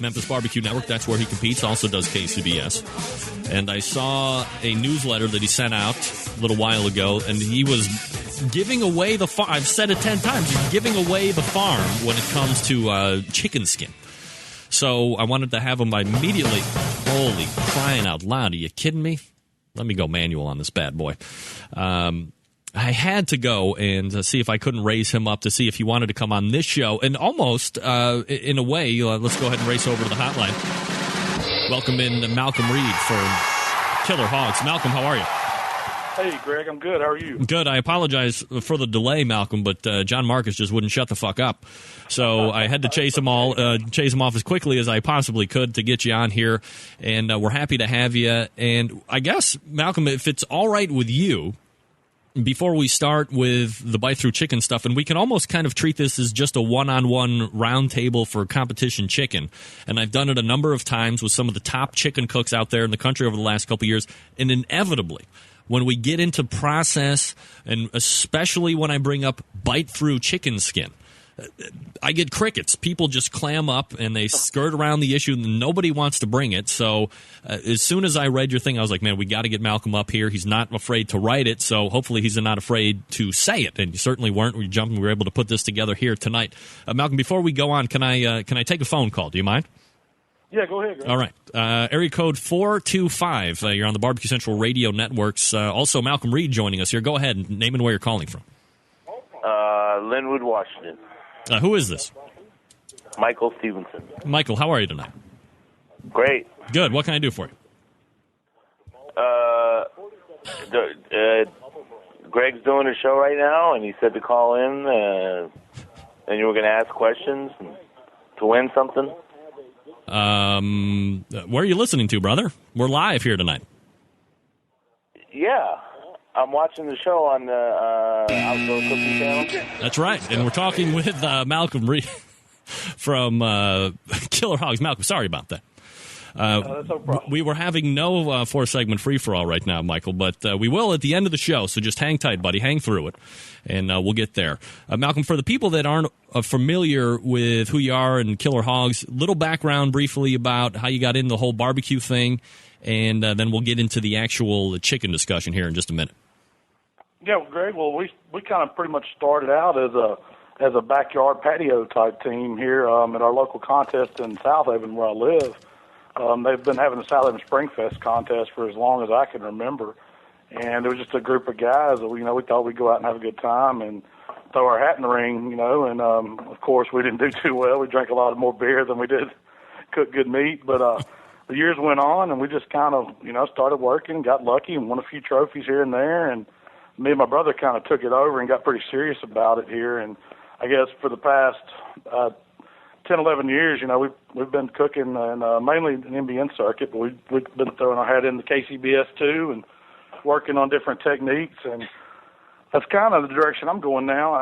Memphis Barbecue Network, that's where he competes, also does KCBS. And I saw a newsletter that he sent out a little while ago, and he was giving away the farm. I've said it 10 times. He's giving away the farm when it comes to chicken skin. So I wanted to have him immediately. Holy crying out loud. Are you kidding me? Let me go manual on this bad boy. I had to go and see if I couldn't raise him up to see if he wanted to come on this show. And almost, in a way, let's go ahead and race over to the hotline. Welcome in Malcolm Reed from Killer Hogs. Malcolm, how are you? Hey, Greg, I'm good. How are you? Good. I apologize for the delay, Malcolm, but John Markus just wouldn't shut the fuck up. So I had to chase him off as quickly as I possibly could to get you on here. And we're happy to have you. And I guess, Malcolm, if it's all right with you, before we start with the bite-through chicken stuff, and we can almost kind of treat this as just a one-on-one round table for competition chicken, and I've done it a number of times with some of the top chicken cooks out there in the country over the last couple of years, and inevitably, when we get into process, and especially when I bring up bite-through chicken skin, I get crickets. People just clam up and they skirt around the issue and nobody wants to bring it. So as soon as I read your thing, I was like, man, we got to get Malcolm up here. He's not afraid to write it, so hopefully he's not afraid to say it. And you certainly weren't. We were able to put this together here tonight. Malcolm, before we go on, can I take a phone call? Do you mind? Yeah, go ahead, Greg. All right. Area code 425. You're on the Barbecue Central Radio Networks. Also, Malcolm Reed joining us here. Go ahead and name and where you're calling from. Linwood, Washington. Who is this? Michael Stevenson. Michael, how are you tonight? Great. Good. What can I do for you? Greg's doing a show right now, and he said to call in, and you were going to ask questions to win something. Where are you listening to, brother? We're live here tonight. Yeah. I'm watching the show on the Outdoor Cooking Channel. That's right. And we're talking with Malcolm Reed from Killer Hogs. Malcolm, sorry about that. That's no problem. We were having no four-segment free-for-all right now, Michael, but we will at the end of the show, so just hang tight, buddy. Hang through it, and we'll get there. Malcolm, for the people that aren't familiar with who you are and Killer Hogs, little background briefly about how you got into the whole barbecue thing, and then we'll get into the actual chicken discussion here in just a minute. Yeah, well, Greg. Well, we kind of pretty much started out as a backyard patio type team here at our local contest in South Haven where I live. They've been having the South Haven Spring Fest contest for as long as I can remember, and it was just a group of guys that we thought we'd go out and have a good time and throw our hat in the ring, and of course we didn't do too well. We drank a lot more beer than we did cook good meat, but the years went on and we just kind of started working, got lucky, and won a few trophies here and there, and me and my brother kind of took it over and got pretty serious about it here. And I guess for the past 10, 11 years, we've been cooking and mainly an NBN circuit, but we've been throwing our hat into KCBS too and working on different techniques. And That's kind of the direction I'm going now.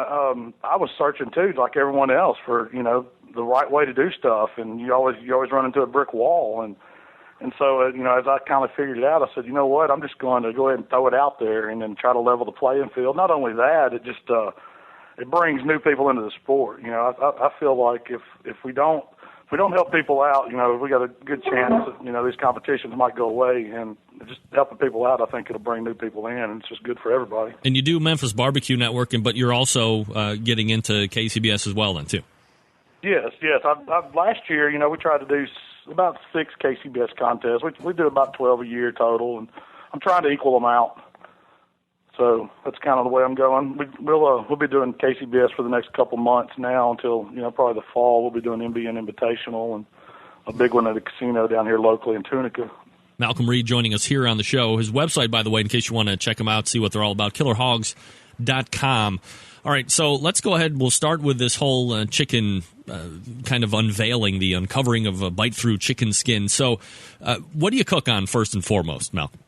I was searching too, like everyone else, for the right way to do stuff, and you always run into a brick wall, and so as I kind of figured it out, I said, you know what, I'm just going to go ahead and throw it out there, and then try to level the playing field. Not only that, it just it brings new people into the sport. I feel like if we don't help people out, we got a good chance that, these competitions might go away, and just helping people out, I think it'll bring new people in, and it's just good for everybody. And you do Memphis Barbecue Networking, but you're also getting into KCBS as well then, too. Yes. Last year, we tried to do about 6 KCBS contests. We do about 12 a year total, and I'm trying to equal them out. So that's kind of the way I'm going. We'll be doing KCBS for the next couple months now until probably the fall. We'll be doing MBN Invitational and a big one at a casino down here locally in Tunica. Malcolm Reed joining us here on the show. His website, by the way, in case you want to check them out, see what they're all about, killerhogs.com. All right, so let's go ahead. We'll start with this whole chicken kind of uncovering of a bite-through chicken skin. So what do you cook on first and foremost, Malcolm?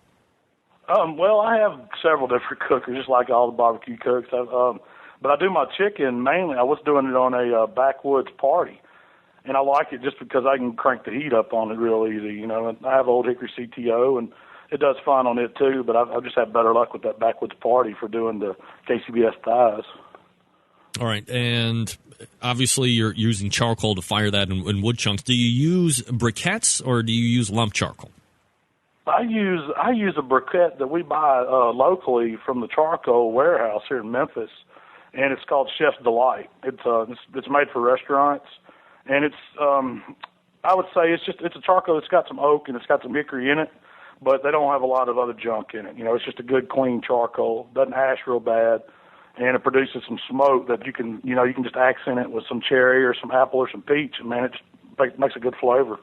Well, I have several different cookers, just like all the barbecue cooks. But I do my chicken mainly. I was doing it on a backwoods party, and I like it just because I can crank the heat up on it real easy. I have Old Hickory CTO, and it does fine on it too. But I've just had better luck with that backwoods party for doing the KCBS thighs. All right, and obviously you're using charcoal to fire that in wood chunks. Do you use briquettes or do you use lump charcoal? I use a briquette that we buy locally from the charcoal warehouse here in Memphis, and it's called Chef's Delight. It's made for restaurants, and it's I would say it's a charcoal that's got some oak and it's got some hickory in it, but they don't have a lot of other junk in it. It's just a good clean charcoal. Doesn't ash real bad, and it produces some smoke that you can just accent it with some cherry or some apple or some peach, and man, it makes a good flavor.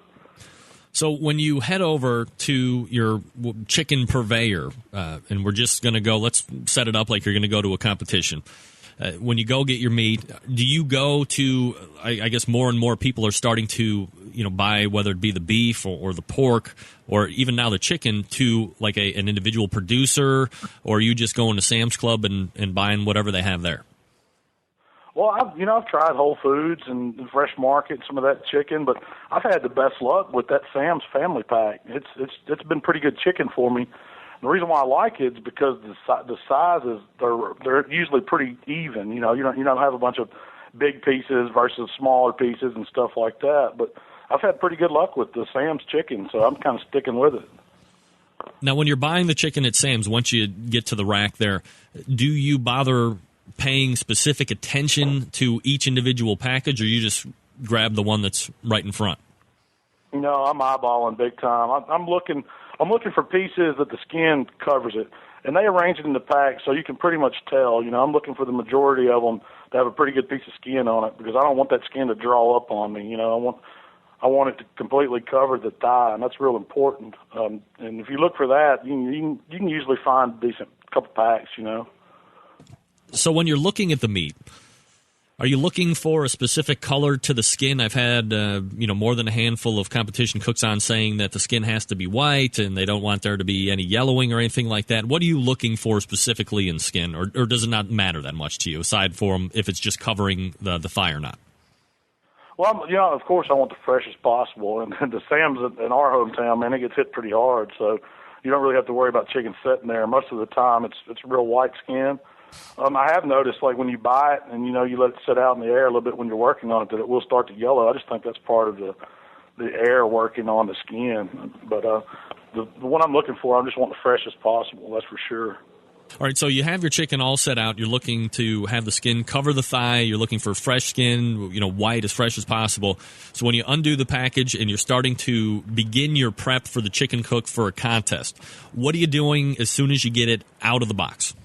So when you head over to your chicken purveyor, and we're just going to go, let's set it up like you're going to go to a competition. When you go get your meat, do you go to, I guess more and more people are starting to, buy, whether it be the beef or the pork or even now the chicken, to like an individual producer, or are you just going to Sam's Club and buying whatever they have there? Well, I've tried Whole Foods and Fresh Market, some of that chicken, but I've had the best luck with that Sam's Family Pack. It's been pretty good chicken for me. And the reason why I like it is because the sizes they're usually pretty even. You don't have a bunch of big pieces versus smaller pieces and stuff like that. But I've had pretty good luck with the Sam's chicken, so I'm kind of sticking with it. Now, when you're buying the chicken at Sam's, once you get to the rack there, do you bother paying specific attention to each individual package, or you just grab the one that's right in front? No, I'm eyeballing big time. I'm looking for pieces that the skin covers it, and they arrange it in the pack so you can pretty much tell. I'm looking for the majority of them to have a pretty good piece of skin on it, because I don't want that skin to draw up on me. I want it to completely cover the thigh, and that's real important. And if you look for that, you can usually find a decent couple packs. So when you're looking at the meat, are you looking for a specific color to the skin? I've had more than a handful of competition cooks on saying that the skin has to be white and they don't want there to be any yellowing or anything like that. What are you looking for specifically in skin, or does it not matter that much to you, aside from if it's just covering the thigh or not? Well, of course I want the freshest possible, and the Sam's in our hometown, man, it gets hit pretty hard, so you don't really have to worry about chicken sitting there. Most of the time it's real white skin. I have noticed, like, when you buy it and, you let it sit out in the air a little bit when you're working on it, that it will start to yellow. I just think that's part of the air working on the skin. But the one I'm looking for, I just want the freshest possible, that's for sure. All right, so you have your chicken all set out. You're looking to have the skin cover the thigh. You're looking for fresh skin, white, as fresh as possible. So when you undo the package and you're starting to begin your prep for the chicken cook for a contest, what are you doing as soon as you get it out of the box?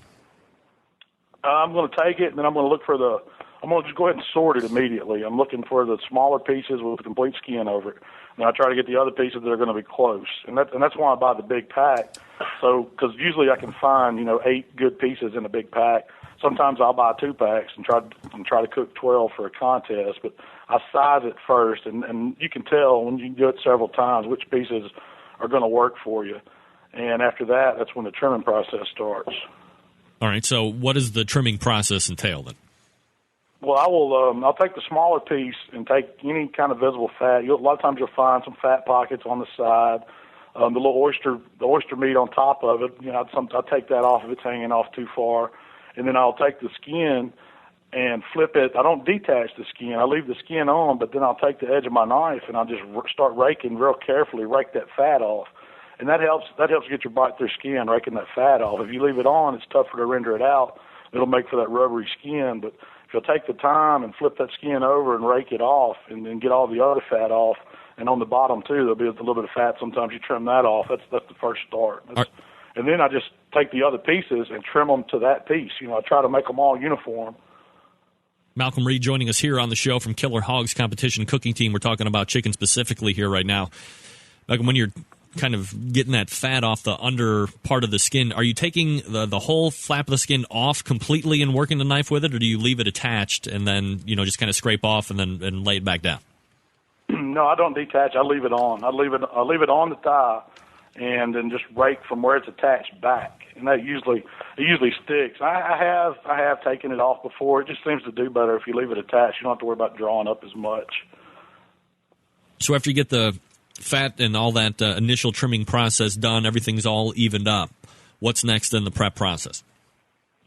I'm going to take it, and then I'm going to look for I'm going to just go ahead and sort it immediately. I'm looking for the smaller pieces with the complete skin over it. And I try to get the other pieces that are going to be close. And that's why I buy the big pack. So, because usually I can find, 8 good pieces in a big pack. Sometimes I'll buy 2 packs and try to cook 12 for a contest. But I size it first, and you can tell when you do it several times which pieces are going to work for you. And after that, that's when the trimming process starts. All right, so what does the trimming process entail then? Well, I'll take the smaller piece and take any kind of visible fat. A lot of times you'll find some fat pockets on the side. The little oyster meat on top of it. I'll take that off if it's hanging off too far, and then I'll take the skin and flip it. I don't detach the skin. I leave the skin on, but then I'll take the edge of my knife and I'll just start raking real carefully, rake that fat off, and that helps get your bite through skin, raking that fat off. If you leave it on, it's tougher to render it out. It'll make for that rubbery skin, but if you'll take the time and flip that skin over and rake it off and then get all the other fat off, and on the bottom too, there'll be a little bit of fat. Sometimes you trim that off. That's the first start. And then I just take the other pieces and trim them to that piece. I try to make them all uniform. Malcolm Reed joining us here on the show from Killer Hogs Competition Cooking Team. We're talking about chicken specifically here right now. Malcolm, when you're kind of getting that fat off the under part of the skin, are you taking the whole flap of the skin off completely and working the knife with it, or do you leave it attached and then just kind of scrape off and lay it back down? No, I don't detach. I leave it on. I leave it on the thigh, and then just rake from where it's attached back, and that usually sticks. I have taken it off before. It just seems to do better if you leave it attached. You don't have to worry about drawing up as much. So after you get the fat and all that initial trimming process done, everything's all evened up. What's next in the prep process?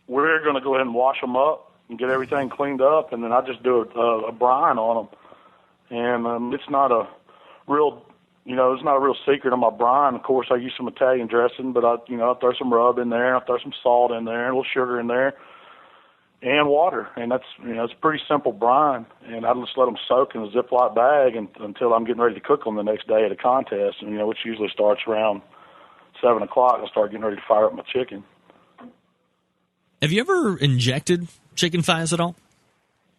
We're going to go ahead and wash them up and get everything cleaned up, and then I just do a brine on them. And it's not a real, it's not a real secret on my brine. Of course, I use some Italian dressing, but I throw some rub in there, I throw some salt in there, a little sugar in there, and water. And that's, it's a pretty simple brine. And I just let them soak in a Ziploc bag until I'm getting ready to cook them the next day at a contest, which usually starts around 7 o'clock. I start getting ready to fire up my chicken. Have you ever injected chicken thighs at all?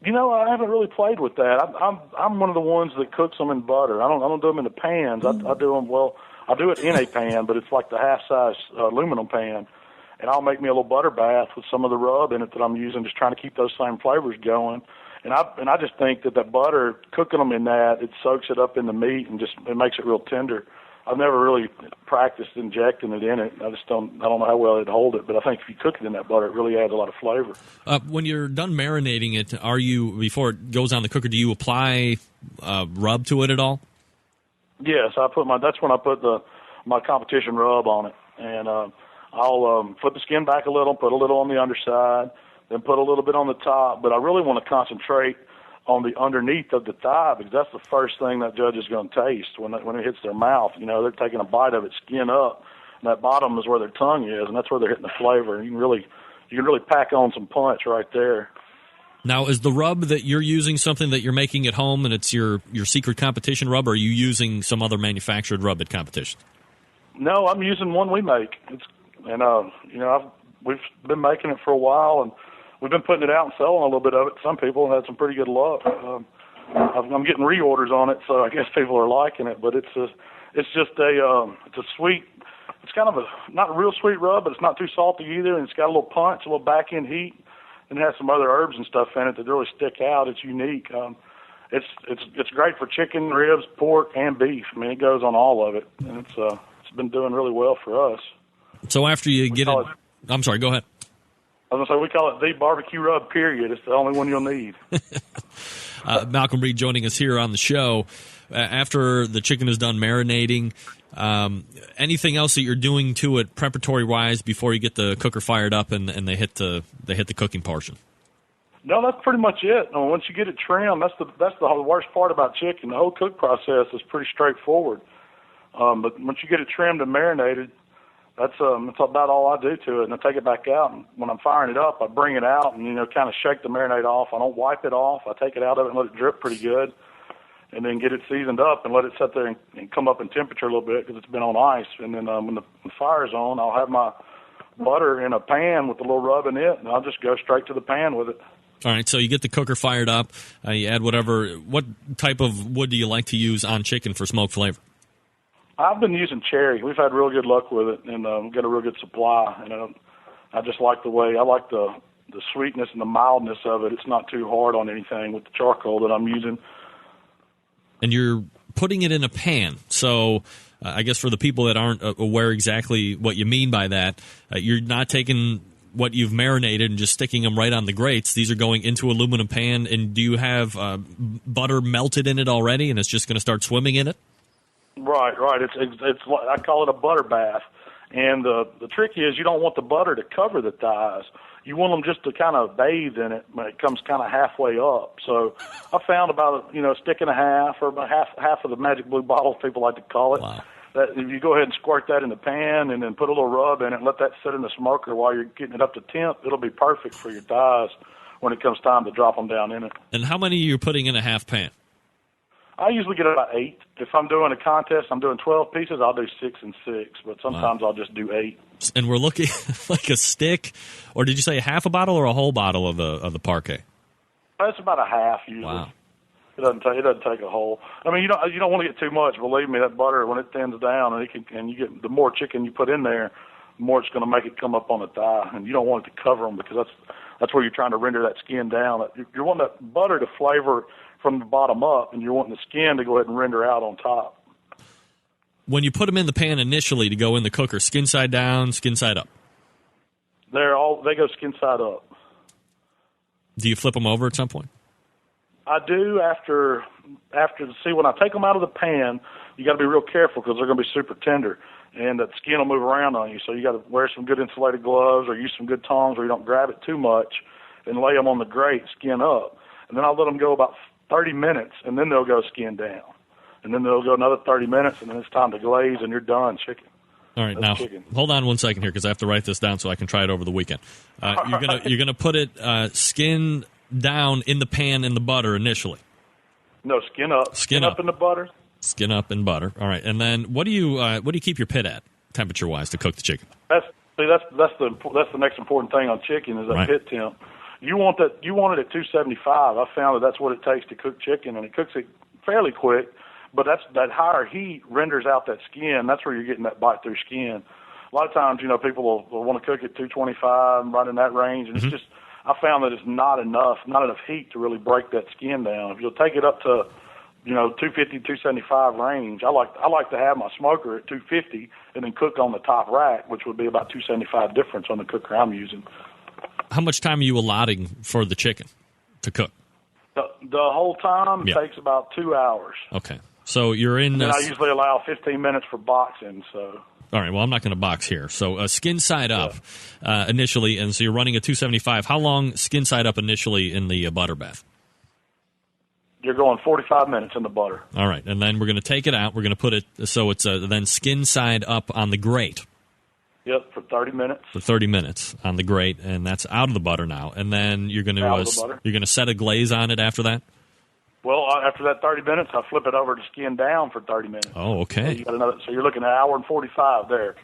I haven't really played with that. I'm one of the ones that cooks them in butter. I don't do them in the pans. I do them, I do it in a pan, but it's like the half-size aluminum pan. And I'll make me a little butter bath with some of the rub in it that I'm using, just trying to keep those same flavors going. And I just think that butter, cooking them in that, it soaks it up in the meat and it makes it real tender. I've never really practiced injecting it in it. I don't know how well it'd hold it, but I think if you cook it in that butter, it really adds a lot of flavor. When you're done marinating it, before it goes on the cooker, do you apply rub to it at all? Yes, that's when I put my competition rub on it, and I'll flip the skin back a little, put a little on the underside, then put a little bit on the top. But I really want to concentrate on the underneath of the thigh, because that's the first thing that judge is going to taste when it hits their mouth. They're taking a bite of it, skin up, and that bottom is where their tongue is, and that's where they're hitting the flavor. And you can really pack on some punch right there. Now, is the rub that you're using something that you're making at home, and it's your secret competition rub, or are you using some other manufactured rub at competition? No, I'm using one we make. We've been making it for a while, and we've been putting it out and selling a little bit of it to some people and had some pretty good luck. I'm getting reorders on it, so I guess people are liking it. But it's a sweet, it's kind of not a real sweet rub, but it's not too salty either, and it's got a little punch, a little back end heat, and it has some other herbs and stuff in it that really stick out. It's unique. It's great for chicken, ribs, pork, and beef. It goes on all of it, and it's been doing really well for us. So after you get it, I'm sorry, go ahead. I was going to say, we call it the barbecue rub, period. It's the only one you'll need. Malcolm Reed joining us here on the show. After the chicken is done marinating, anything else that you're doing to it preparatory-wise before you get the cooker fired up and they hit the cooking portion? No, that's pretty much it. Once you get it trimmed, that's the worst part about chicken. The whole cook process is pretty straightforward. But once you get it trimmed and marinated, that's about all I do to it, and I take it back out. And when I'm firing it up, I bring it out and kind of shake the marinade off. I don't wipe it off. I take it out of it and let it drip pretty good, and then get it seasoned up and let it sit there and come up in temperature a little bit because it's been on ice. And then when the fire's on, I'll have my butter in a pan with a little rub in it, and I'll just go straight to the pan with it. All right, so you get the cooker fired up. You add whatever. What type of wood do you like to use on chicken for smoke flavor? I've been using cherry. We've had real good luck with it, and we've got a real good supply. And I just like I like the sweetness and the mildness of it. It's not too hard on anything with the charcoal that I'm using. And you're putting it in a pan. So I guess for the people that aren't aware exactly what you mean by that, you're not taking what you've marinated and just sticking them right on the grates. These are going into aluminum pan, and do you have butter melted in it already, and it's just going to start swimming in it? Right. It's I call it a butter bath, and the trick is you don't want the butter to cover the thighs. You want them just to kind of bathe in it when it comes kind of halfway up. So I found about a stick and a half, or about half of the Magic Blue bottle, people like to call it. Wow. That if you go ahead and squirt that in the pan and then put a little rub in it and let that sit in the smoker while you're getting it up to temp, it'll be perfect for your thighs when it comes time to drop them down in it. And how many are you putting in a half pan? I usually get about 8. If I'm doing a contest, I'm doing 12 pieces, I'll do 6 and 6, but sometimes I'll just do 8. And we're looking like a stick, or did you say half a bottle or a whole bottle of the parquet? That's about a half usually. Wow. It doesn't take a whole. I mean, you don't want to get too much. Believe me, that butter when it thins down and you get the more chicken you put in there, the more it's going to make it come up on the thigh, and you don't want it to cover them because that's where you're trying to render that skin down. You're wanting that butter to flavor from the bottom up, and you're wanting the skin to go ahead and render out on top. When you put them in the pan initially to go in the cooker, skin side down, skin side up? They go skin side up. Do you flip them over at some point? I do after see when I take them out of the pan, you got to be real careful because they're going to be super tender, and the skin will move around on you. So you got to wear some good insulated gloves or use some good tongs where you don't grab it too much, and lay them on the grate skin up. And then I'll let them go about 30 minutes, and then they'll go skin down. And then they'll go another 30 minutes, and then it's time to glaze, and you're done chicken. All right, now hold on 1 second here because I have to write this down so I can try it over the weekend. You're gonna put it skin down in the pan in the butter initially. No, skin up. Skin up in the butter. Skin up in butter. All right, and then what do you keep your pit at temperature wise to cook the chicken? That's the next important thing on chicken is that pit temp. You want it at 275. I found that's what it takes to cook chicken, and it cooks it fairly quick. But that higher heat renders out that skin. That's where you're getting that bite through skin. A lot of times, people will want to cook at 225, right in that range, and it's just I found that it's not enough heat to really break that skin down. If you'll take it up to 250, 275 range, I like to have my smoker at 250 and then cook on the top rack, which would be about 275 difference on the cooker I'm using. How much time are you allotting for the chicken to cook? The whole time takes about 2 hours. Okay. So you're in... And I usually allow 15 minutes for boxing, so... All right, well, I'm not going to box here. So skin side up initially, and so you're running a 275. How long skin side up initially in the butter bath? You're going 45 minutes in the butter. All right, and then we're going to take it out. We're going to put it so it's then skin side up on the grate. Yep, for 30 minutes. For 30 minutes on the grate, and that's out of the butter now. And then you're going to set a glaze on it after that? Well, after that 30 minutes, I flip it over to skin down for 30 minutes. Oh, okay. So you're looking at an hour and 45 there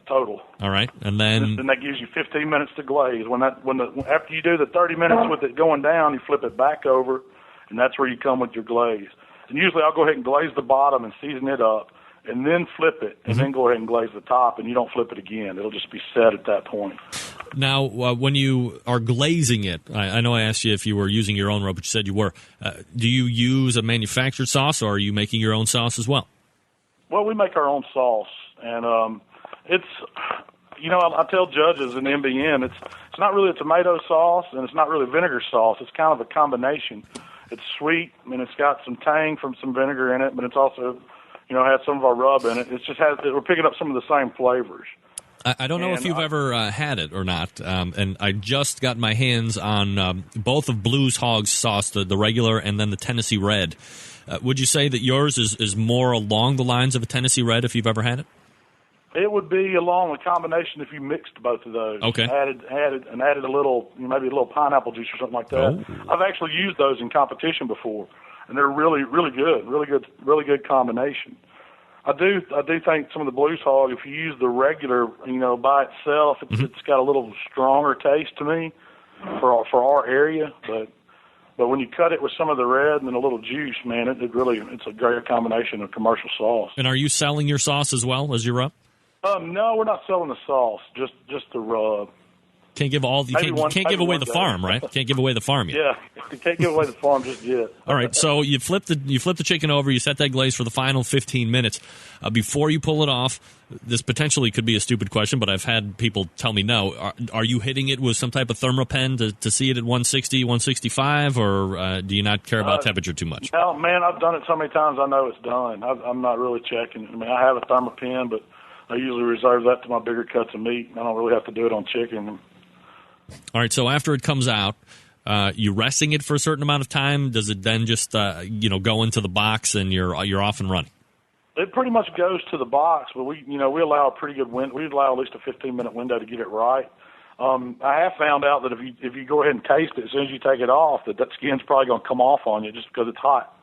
total. All right, and then that gives you 15 minutes to glaze. After you do the 30 minutes with it going down, you flip it back over, and that's where you come with your glaze. And usually I'll go ahead and glaze the bottom and season it up, and then flip it, and then go ahead and glaze the top, and you don't flip it again. It'll just be set at that point. Now, when you are glazing it, I know I asked you if you were using your own rub, but you said you were. Do you use a manufactured sauce, or are you making your own sauce as well? Well, we make our own sauce, and it's, I tell judges in MBN, it's not really a tomato sauce, and it's not really vinegar sauce. It's kind of a combination. It's sweet, and it's got some tang from some vinegar in it, but it's also, has some of our rub in it. We're picking up some of the same flavors. I don't know if you've ever had it or not, and I just got my hands on both of Blue's Hogs sauce, the regular and then the Tennessee Red. Would you say that yours is more along the lines of a Tennessee Red if you've ever had it? It would be along a combination if you mixed both of those. Okay. Added a little, maybe a little pineapple juice or something like that. Oh. I've actually used those in competition before, and they're really, really good. Really good combination. I do think some of the Blues Hog, if you use the regular, by itself, it's got a little stronger taste to me for our area. But when you cut it with some of the red and then a little juice, man, it's a great combination of commercial sauce. And are you selling your sauce as well as your rub? No, we're not selling the sauce, just the rub. Can't give all. You can't give away the farm, right? Can't give away the farm yet. Yeah, you can't give away the farm just yet. All right, so you flip the chicken over. You set that glaze for the final 15 minutes. Before you pull it off, this potentially could be a stupid question, but I've had people tell me no. Are you hitting it with some type of thermopen to see it at 160, 165, or do you not care about temperature too much? No, man, I've done it so many times I know it's done. I'm not really checking. I mean, I have a thermopen, but I usually reserve that to my bigger cuts of meat. I don't really have to do it on chicken. All right, so after it comes out, you resting it for a certain amount of time. Does it then just go into the box and you're off and running? It pretty much goes to the box, but we allow a pretty good window. We allow at least a 15-minute window to get it right. I have found out that if you go ahead and taste it as soon as you take it off, that skin's probably going to come off on you just because it's hot.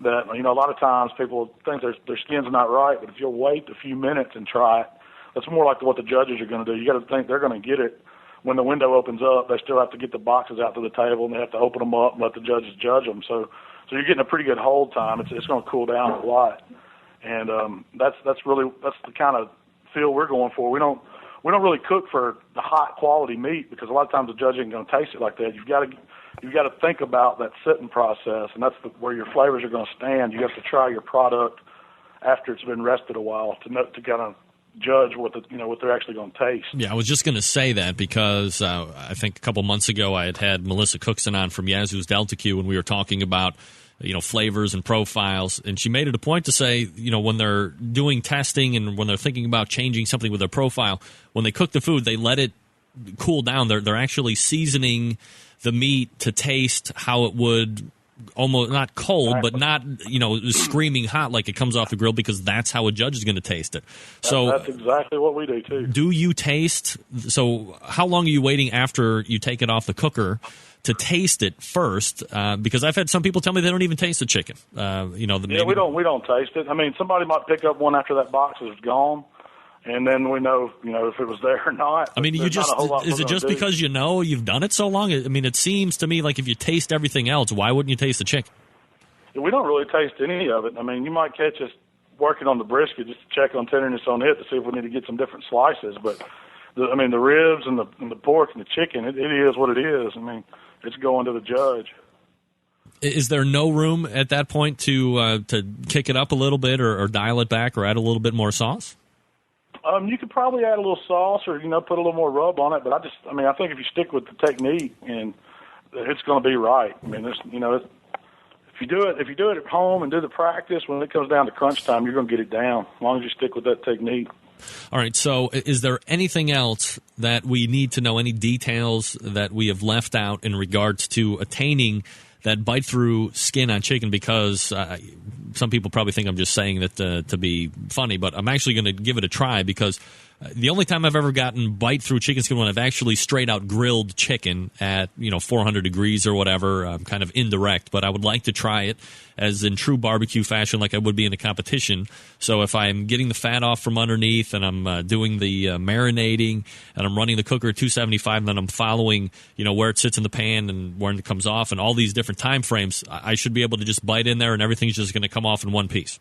That a lot of times people think their skin's not right, but if you'll wait a few minutes and try it, that's more like what the judges are going to do. You got to think they're going to get it. When the window opens up, they still have to get the boxes out to the table, and they have to open them up and let the judges judge them. So you're getting a pretty good hold time. It's going to cool down a lot, and that's the kind of feel we're going for. We don't really cook for the hot quality meat because a lot of times the judge ain't going to taste it like that. You've got to think about that sitting process, and that's where your flavors are going to stand. You have to try your product after it's been rested a while to kind of judge what they're actually going to taste. Yeah, I was just going to say that because I think a couple months ago I had Melissa Cookson on from Yazoo's Delta Q, and we were talking about flavors and profiles, and she made it a point to say when they're doing testing and when they're thinking about changing something with their profile, when they cook the food, they let it cool down. They're actually seasoning the meat to taste how it would. Almost not cold, but not screaming hot like it comes off the grill, because that's how a judge is going to taste it. So that's exactly what we do too. Do you taste? So how long are you waiting after you take it off the cooker to taste it first? Because I've had some people tell me they don't even taste the chicken. We don't taste it. I mean, somebody might pick up one after that box is gone. And then we know, if it was there or not. I mean, is it just because you've done it so long? I mean, it seems to me like if you taste everything else, why wouldn't you taste the chicken? We don't really taste any of it. I mean, you might catch us working on the brisket just to check on tenderness on it to see if we need to get some different slices. But, the ribs and the pork and the chicken, it is what it is. I mean, it's going to the judge. Is there no room at that point to kick it up a little bit or dial it back or add a little bit more sauce? You could probably add a little sauce or, put a little more rub on it. But I think if you stick with the technique, and it's going to be right. I mean, if you do it at home and do the practice, when it comes down to crunch time, you're going to get it down as long as you stick with that technique. All right. So is there anything else that we need to know, any details that we have left out in regards to attaining that bite-through skin on chicken? Because some people probably think I'm just saying that to be funny, but I'm actually going to give it a try, because the only time I've ever gotten bite-through chicken skin when I've actually straight-out grilled chicken at 400 degrees or whatever, kind of indirect, but I would like to try it as in true barbecue fashion like I would be in a competition. So if I'm getting the fat off from underneath and I'm doing the marinating and I'm running the cooker at 275 and then I'm following where it sits in the pan and when it comes off and all these different time frames, I should be able to just bite in there and everything's just going to come off in one piece.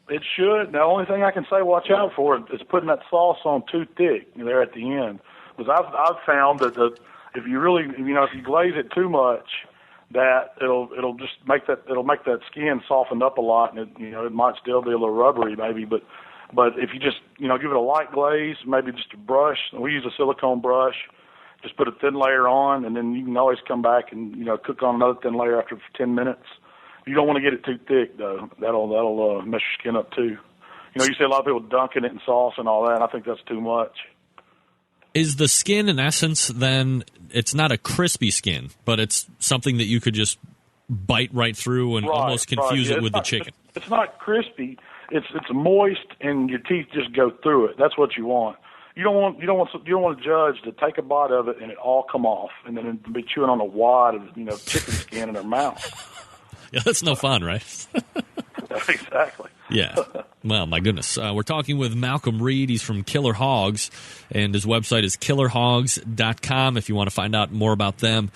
It should. The only thing I can say watch out for is putting that sauce on too thick there at the end. Because I've found that if you glaze it too much, that it'll just make that skin soften up a lot, and it might still be a little rubbery maybe, but if you just give it a light glaze, maybe just a brush. We use a silicone brush. Just put a thin layer on, and then you can always come back and cook on another thin layer after 10 minutes. You don't want to get it too thick, though. That'll mess your skin up, too. You see a lot of people dunking it in sauce and all that, and I think that's too much. Is the skin, in essence, then, it's not a crispy skin, but it's something that you could just bite right through and almost confuse it with the chicken? It's not crispy. It's moist, and your teeth just go through it. That's what you want. You don't want a judge to take a bite of it and it all come off, and then be chewing on a wad of chicken skin in their mouth. Yeah, that's no fun, right? Exactly. Yeah. Well, my goodness. We're talking with Malcom Reed. He's from Killer Hogs, and his website is killerhogs.com if you want to find out more about them.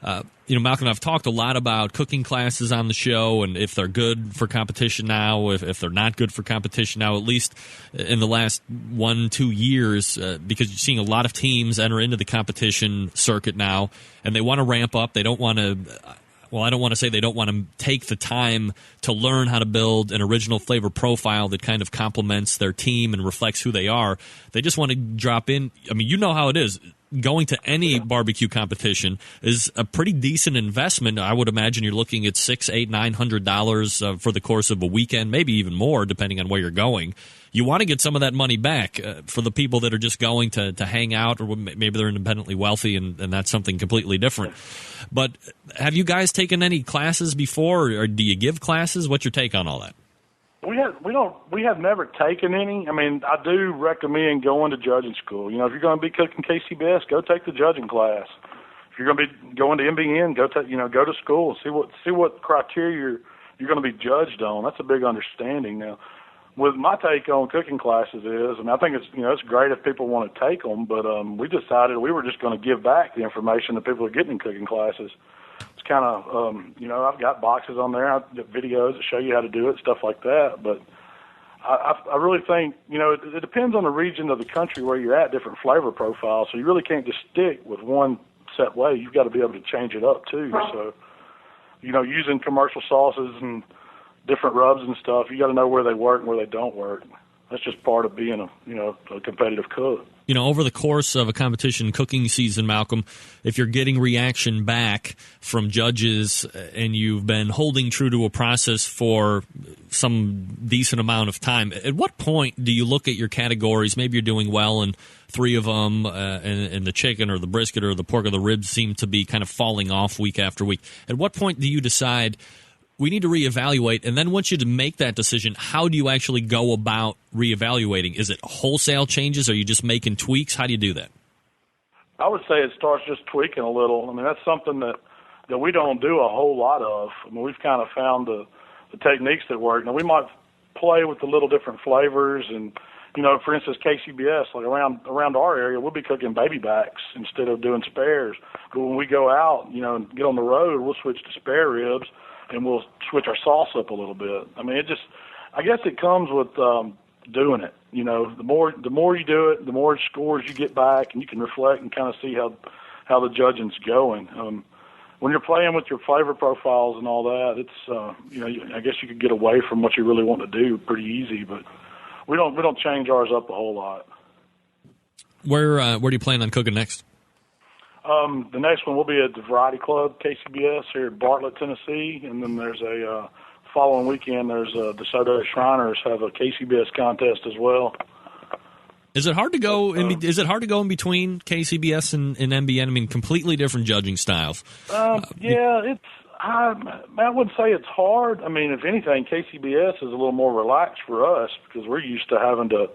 Malcolm and I've talked a lot about cooking classes on the show and if they're good for competition now, if they're not good for competition now, at least in the last 1-2 years, because you're seeing a lot of teams enter into the competition circuit now, and they want to ramp up. They don't want to... Well, I don't want to say they don't want to take the time to learn how to build an original flavor profile that kind of complements their team and reflects who they are. They just want to drop in. I mean, you know how it is. Going to any barbecue competition is a pretty decent investment. I would imagine you're looking at $600, $800, $900 for the course of a weekend, maybe even more, depending on where you're going. You want to get some of that money back for the people that are just going to hang out, or maybe they're independently wealthy, and that's something completely different. But have you guys taken any classes before, or do you give classes? What's your take on all that? We have never taken any. I mean, I do recommend going to judging school. If you're going to be cooking KCBS, go take the judging class. If you're going to be going to MBN, go to school and see what criteria you're going to be judged on. That's a big understanding now. With my take on cooking classes is, I think it's great if people want to take them, but we decided we were just going to give back the information that people are getting in cooking classes. It's kind of, I've got boxes on there, I've got videos that show you how to do it, stuff like that. But I really think, it depends on the region of the country where you're at, different flavor profiles. So you really can't just stick with one set way. You've got to be able to change it up too. So, using commercial sauces and different rubs and stuff, you got to know where they work and where they don't work. That's just part of being a competitive cook. Over the course of a competition cooking season, Malcolm, if you're getting reaction back from judges and you've been holding true to a process for some decent amount of time, at what point do you look at your categories? Maybe you're doing well in 3 of them, and the chicken or the brisket or the pork or the ribs seem to be kind of falling off week after week. At what point do you decide we need to reevaluate? And then once you make that decision, how do you actually go about reevaluating? Is it wholesale changes? Are you just making tweaks? How do you do that? I would say it starts just tweaking a little. I mean, that's something that we don't do a whole lot of. I mean, we've kind of found the techniques that work. Now, we might play with the little different flavors and, for instance, KCBS, like around our area, we'll be cooking baby backs instead of doing spares. But when we go out, and get on the road, we'll switch to spare ribs, and we'll switch our sauce up a little bit. I mean, I guess it comes with doing it. The more you do it, the more scores you get back, and you can reflect and kind of see how the judging's going. When you're playing with your flavor profiles and all that, it's I guess you could get away from what you really want to do pretty easy, but we don't change ours up a whole lot. Where do you plan on cooking next? The next one will be at the Variety Club, KCBS, here in Bartlett, Tennessee, and then there's a following weekend. There's DeSoto Shriners have a KCBS contest as well. Is it hard to go? Is it hard to go in between KCBS and MBN? I mean, completely different judging styles. Yeah, I wouldn't say it's hard. I mean, if anything, KCBS is a little more relaxed for us because we're used to having to,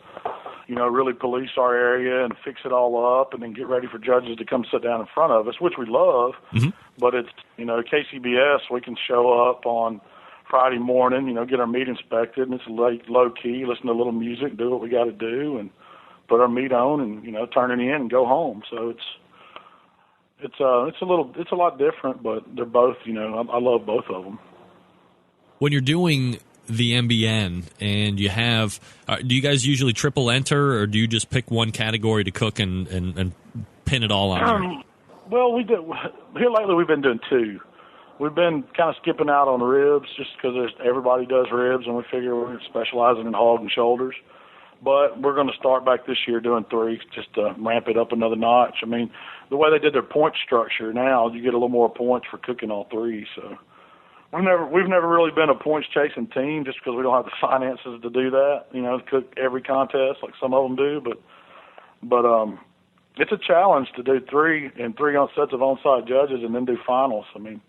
really police our area and fix it all up and then get ready for judges to come sit down in front of us, which we love. Mm-hmm. But it's, KCBS, we can show up on Friday morning, get our meat inspected, and it's low key, listen to a little music, do what we got to do, and put our meat on and, turn it in and go home. So it's a lot different, but they're both, I love both of them. When you're doing the MBN and you have, do you guys usually triple enter, or do you just pick one category to cook and pin it all on? Well, we do. Here lately we've been doing 2. We've been kind of skipping out on the ribs just because everybody does ribs, and we figure we're specializing in hog and shoulders. But we're going to start back this year doing 3 just to ramp it up another notch. I mean, the way they did their point structure now, you get a little more points for cooking all 3. So we've never really been a points chasing team just because we don't have the finances to do that. To cook every contest like some of them do. But it's a challenge to do 3 sets of on-site judges and then do finals. I mean,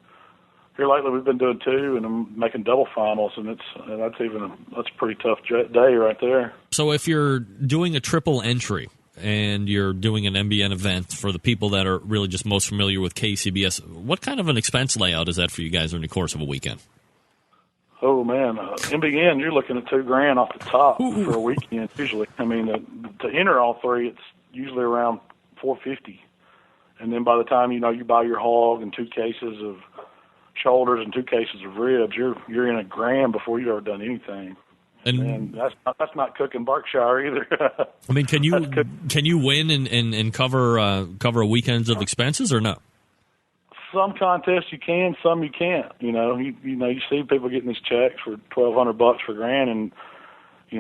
here lately we've been doing 2 and I'm making double finals, and that's a pretty tough day right there. So if you're doing a triple entry and you're doing an MBN event for the people that are really just most familiar with KCBS, what kind of an expense layout is that for you guys during the course of a weekend? Oh man, MBN, you're looking at $2,000 off the top for a weekend usually. I mean, to enter all 3, it's usually around $450. And then by the time, you buy your hog and 2 cases of shoulders and 2 cases of ribs, you're in $1,000 before you've ever done anything. And that's not cooking Berkshire either. I mean, can you win and cover a weekend's of expenses or no? Some contests you can, some you can't. You see people getting these checks for $1,200 for grand, and you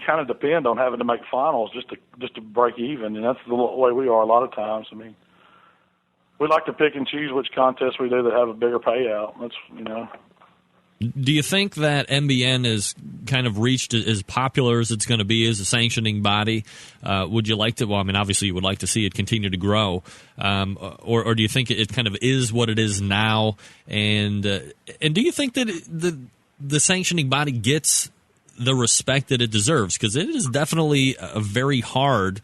kind of depend on having to make finals just to break even, and that's the way we are a lot of times. I mean, we like to pick and choose which contests we do that have a bigger payout. Do you think that MBN is kind of reached as popular as it's going to be as a sanctioning body? Would you like to? Well, I mean, obviously, you would like to see it continue to grow, or do you think it kind of is what it is now? And do you think that the sanctioning body gets the respect that it deserves? Because it is definitely a very hard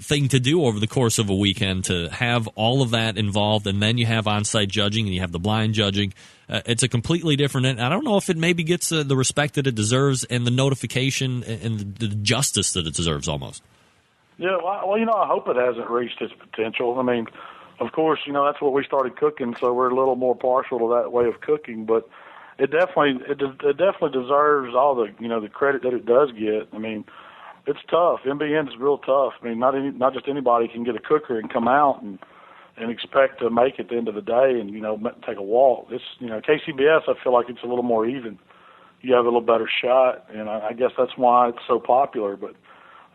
thing to do over the course of a weekend, to have all of that involved, and then you have on-site judging and you have the blind judging. It's a completely different, and I don't know if it maybe gets the respect that it deserves and the notification and the justice that it deserves almost. Yeah, well, I hope it hasn't reached its potential. I mean, of course, that's what we started cooking, so we're a little more partial to that way of cooking, but it definitely deserves all the credit that it does get. I mean, it's tough. MBN is real tough. I mean, not just anybody can get a cooker and come out and expect to make it at the end of the day and, take a walk. It's, KCBS, I feel like it's a little more even. You have a little better shot, and I guess that's why it's so popular. But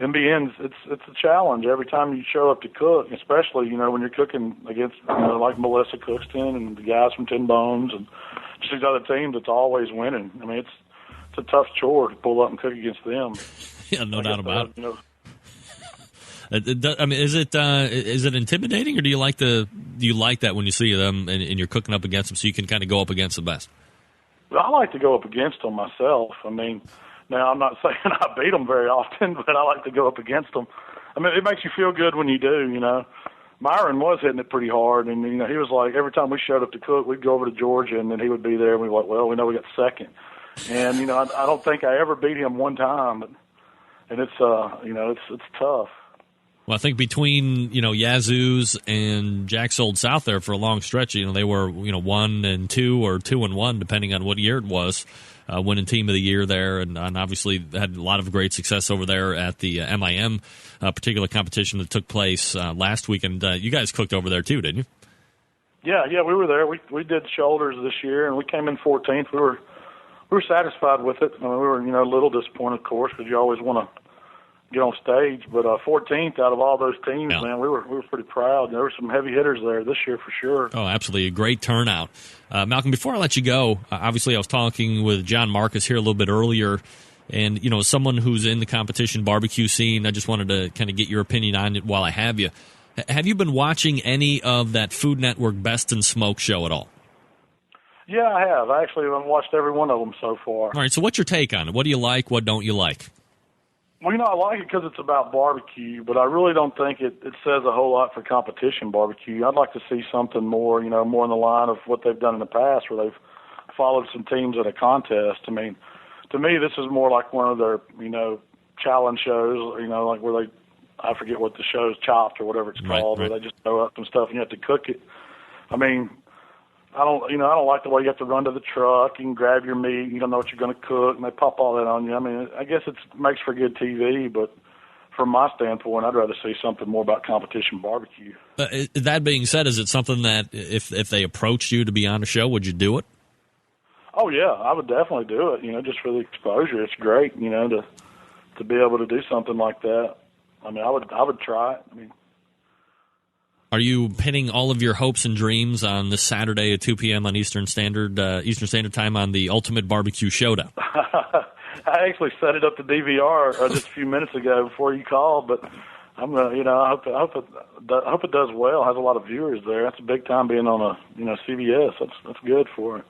MBN's, it's a challenge every time you show up to cook, especially, when you're cooking against, like Melissa Cookston and the guys from Tin Bones and just these other teams that's always winning. I mean, it's a tough chore to pull up and cook against them. Yeah, no doubt about it. I mean, is it intimidating, or do you like that when you see them and you're cooking up against them, so you can kind of go up against the best? Well, I like to go up against them myself. I mean, now I'm not saying I beat them very often, but I like to go up against them. I mean, it makes you feel good when you do. Myron was hitting it pretty hard, and he was like, every time we showed up to cook, we'd go over to Georgia, and then he would be there, and we'd be like, well, we know we got second, and I don't think I ever beat him one time, and it's it's tough. Well, I think between Yazoo's and Jack's Old South there for a long stretch, they were 1-2 or 2-1 depending on what year it was, winning team of the year there, and obviously had a lot of great success over there at the MIM particular competition that took place last weekend. You guys cooked over there too, didn't you? Yeah, we were there. We did shoulders this year, and we came in 14th. We were satisfied with it. I mean, we were a little disappointed, of course, because you always want to get on stage, but 14th out of all those teams, man, we were pretty proud. There were some heavy hitters there this year for sure. Oh, absolutely. A great turnout. Malcolm, before I let you go, obviously I was talking with John Markus here a little bit earlier, and, as someone who's in the competition barbecue scene, I just wanted to kind of get your opinion on it while I have you. Have you been watching any of that Food Network Best in Smoke show at all? Yeah, I have. Actually, I've watched every one of them so far. All right, so what's your take on it? What do you like? What don't you like? Well, I like it because it's about barbecue, but I really don't think it says a whole lot for competition barbecue. I'd like to see something more, more in the line of what they've done in the past, where they've followed some teams at a contest. I mean, to me, this is more like one of their, challenge shows, like where I forget what the show's, Chopped or whatever it's called, where they just throw up some stuff and you have to cook it. I mean, I don't like the way you have to run to the truck and grab your meat. You don't know what you're going to cook, and they pop all that on you. I mean, I guess it makes for good TV, but from my standpoint, I'd rather see something more about competition barbecue. That being said, is it something that if they approached you to be on a show, would you do it? Oh yeah, I would definitely do it. Just for the exposure, it's great. To be able to do something like that. I mean, I would try it. I mean. Are you pinning all of your hopes and dreams on this Saturday at 2 p.m. on Eastern Standard Time on the Ultimate Barbecue Showdown? I actually set it up to DVR just a few minutes ago before you called, but I'm gonna, I hope it does well. It has a lot of viewers there. That's a big time being on a CBS. That's good for it.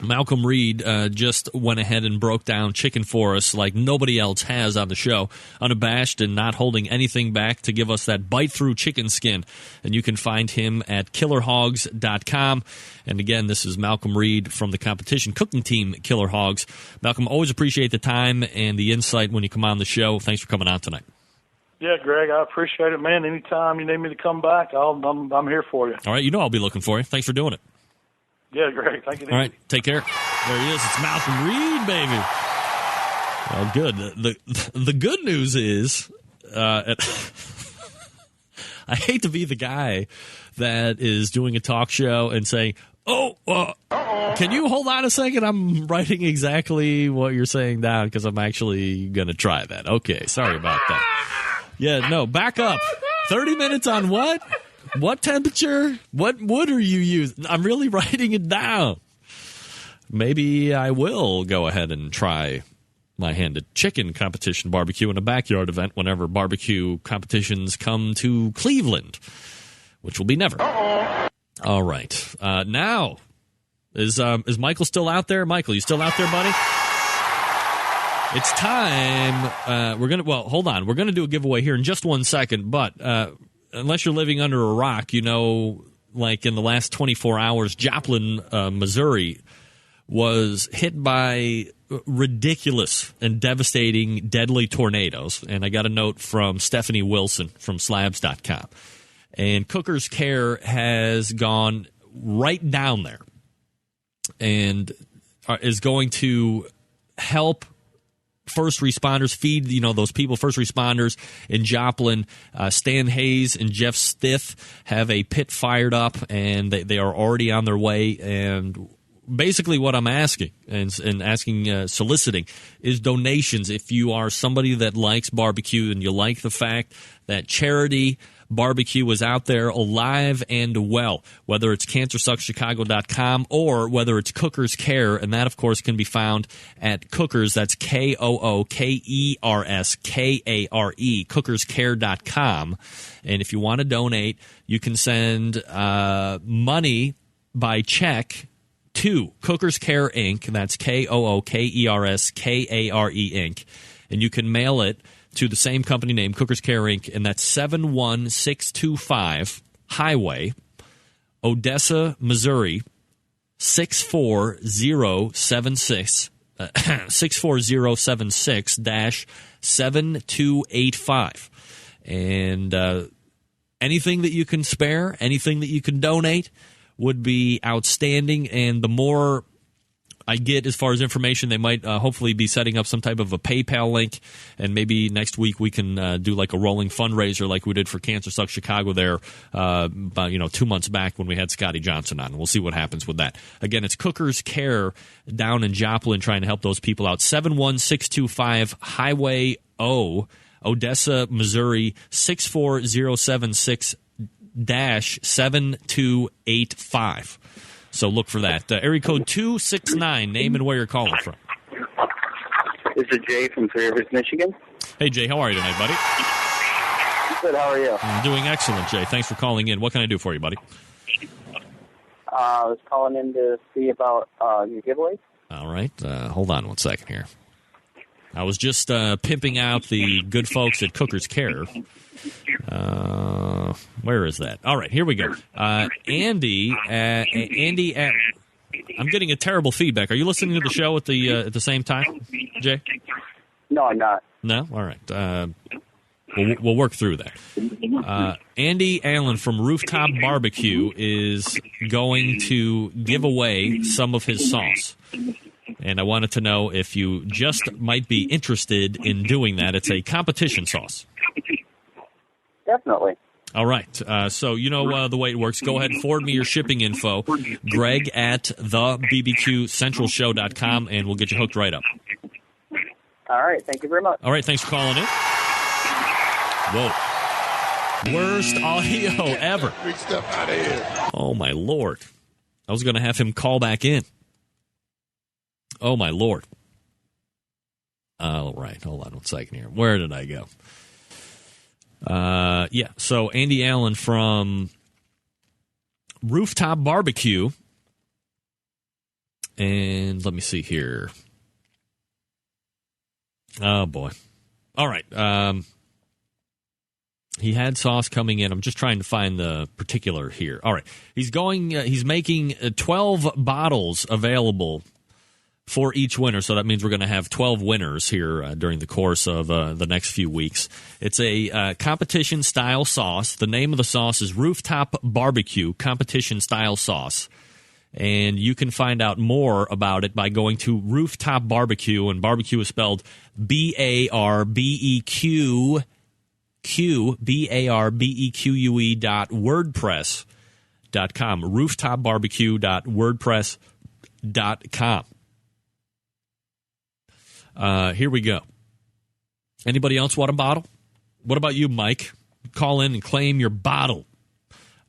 Malcolm Reed just went ahead and broke down chicken for us like nobody else has on the show, unabashed and not holding anything back to give us that bite-through chicken skin. And you can find him at killerhogs.com. And again, this is Malcolm Reed from the competition cooking team, Killer Hogs. Malcolm, always appreciate the time and the insight when you come on the show. Thanks for coming on tonight. Yeah, Greg, I appreciate it, man. Anytime you need me to come back, I'm here for you. All right, I'll be looking for you. Thanks for doing it. Yeah, Greg, thank you. All right, take care. There he is. It's Malcolm Reed, baby. Well, good. The good news is, I hate to be the guy that is doing a talk show and saying, can you hold on a second? I'm writing exactly what you're saying down because I'm actually going to try that. Okay, sorry about that. Yeah, no, back up. 30 minutes on what? What temperature? What wood are you using? I'm really writing it down. Maybe I will go ahead and try my hand at chicken competition barbecue in a backyard event whenever barbecue competitions come to Cleveland, which will be never. All right. Now, is Michael still out there? Michael, you still out there, buddy? It's time. Hold on. We're going to do a giveaway here in just 1 second, but unless you're living under a rock, like in the last 24 hours, Joplin, Missouri, was hit by ridiculous and devastating, deadly tornadoes. And I got a note from Stephanie Wilson from Slabs.com. And Cooker's Care has gone right down there and is going to help first responders, feed those people, first responders in Joplin. Stan Hayes and Jeff Stith have a pit fired up, and they are already on their way. And basically what I'm asking and soliciting is donations. If you are somebody that likes barbecue and you like the fact that charity barbecue is out there alive and well, whether it's CancerSucksChicago.com or whether it's Cooker's Care, and that, of course, can be found at Cookers, that's KOOKERSKARE, CookersCare.com. And if you want to donate, you can send money by check to Cooker's Care, Inc., that's KOOKERSKARE, Inc., and you can mail it to the same company name, Cooker's Care, Inc., and that's 71625 Highway, Odessa, Missouri, 64076, 64076-7285. And anything that you can spare, anything that you can donate would be outstanding. And the more I get as far as information, they might hopefully be setting up some type of a PayPal link, and maybe next week we can do like a rolling fundraiser like we did for Cancer Sucks Chicago there about 2 months back when we had Scotty Johnson on. We'll see what happens with that. Again, it's Cooker's Care down in Joplin trying to help those people out. 71625 Highway O, Odessa, Missouri, 64076-7285. So look for that. Area code 269, name and where you're calling from. This is Jay from Three Rivers, Michigan. Hey, Jay, how are you tonight, buddy? Good, how are you? I'm doing excellent, Jay. Thanks for calling in. What can I do for you, buddy? I was calling in to see about your giveaways. All right. Hold on 1 second here. I was just pimping out the good folks at Cooker's Care. Where is that? All right, here we go. Andy, I'm getting a terrible feedback. Are you listening to the show at the same time, Jay? No, I'm not. No? All right. We'll work through that. Andy Allen from Rooftop Barbecue is going to give away some of his sauce. And I wanted to know if you just might be interested in doing that. It's a competition sauce. Definitely. All right. So you know the way it works. Go ahead and forward me your shipping info, Greg at thebbqcentralshow.com, and we'll get you hooked right up. All right. Thank you very much. All right. Thanks for calling in. Whoa. Worst audio ever. Big stuff out of here. Oh, my Lord. I was going to have him call back in. Oh, my Lord. All right. Hold on 1 second here. Where did I go? So Andy Allen from Rooftop Barbecue. And let me see here. Oh, boy. All right. He had sauce coming in. I'm just trying to find the particular here. All right. He's making 12 bottles available for each winner. So that means we're going to have 12 winners here during the course of the next few weeks. It's a competition-style sauce. The name of the sauce is Rooftop Barbecue Competition-Style Sauce. And you can find out more about it by going to Rooftop Barbecue, and barbecue is spelled BARBEQ, BARBEQUE.wordpress.com, rooftopbarbecue.wordpress.com. Here we go. Anybody else want a bottle? What about you, Mike? Call in and claim your bottle.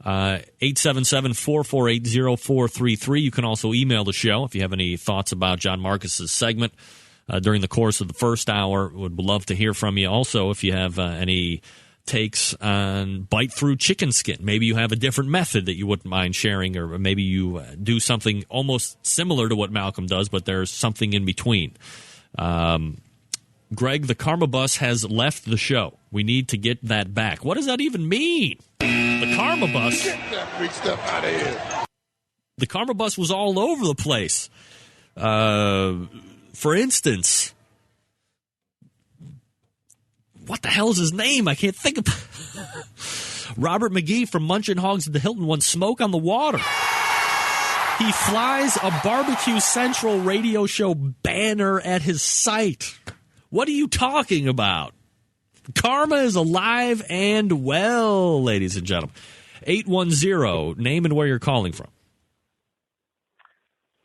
877-448-0433. You can also email the show if you have any thoughts about John Marcus's segment during the course of the first hour. Would love to hear from you. Also, if you have any takes on bite-through chicken skin, maybe you have a different method that you wouldn't mind sharing, or maybe you do something almost similar to what Malcom does, but there's something in between. Greg, the Karma Bus has left the show. We need to get that back. What does that even mean? The Karma Bus. Get that freak stuff out of here. The Karma Bus was all over the place. For instance, what the hell is his name? I can't think of. Robert McGee from Munchin' Hogs at the Hilton won Smoke on the Water. He flies a Barbecue Central radio show banner at his site. What are you talking about? Karma is alive and well, ladies and gentlemen. 810, name and where you're calling from.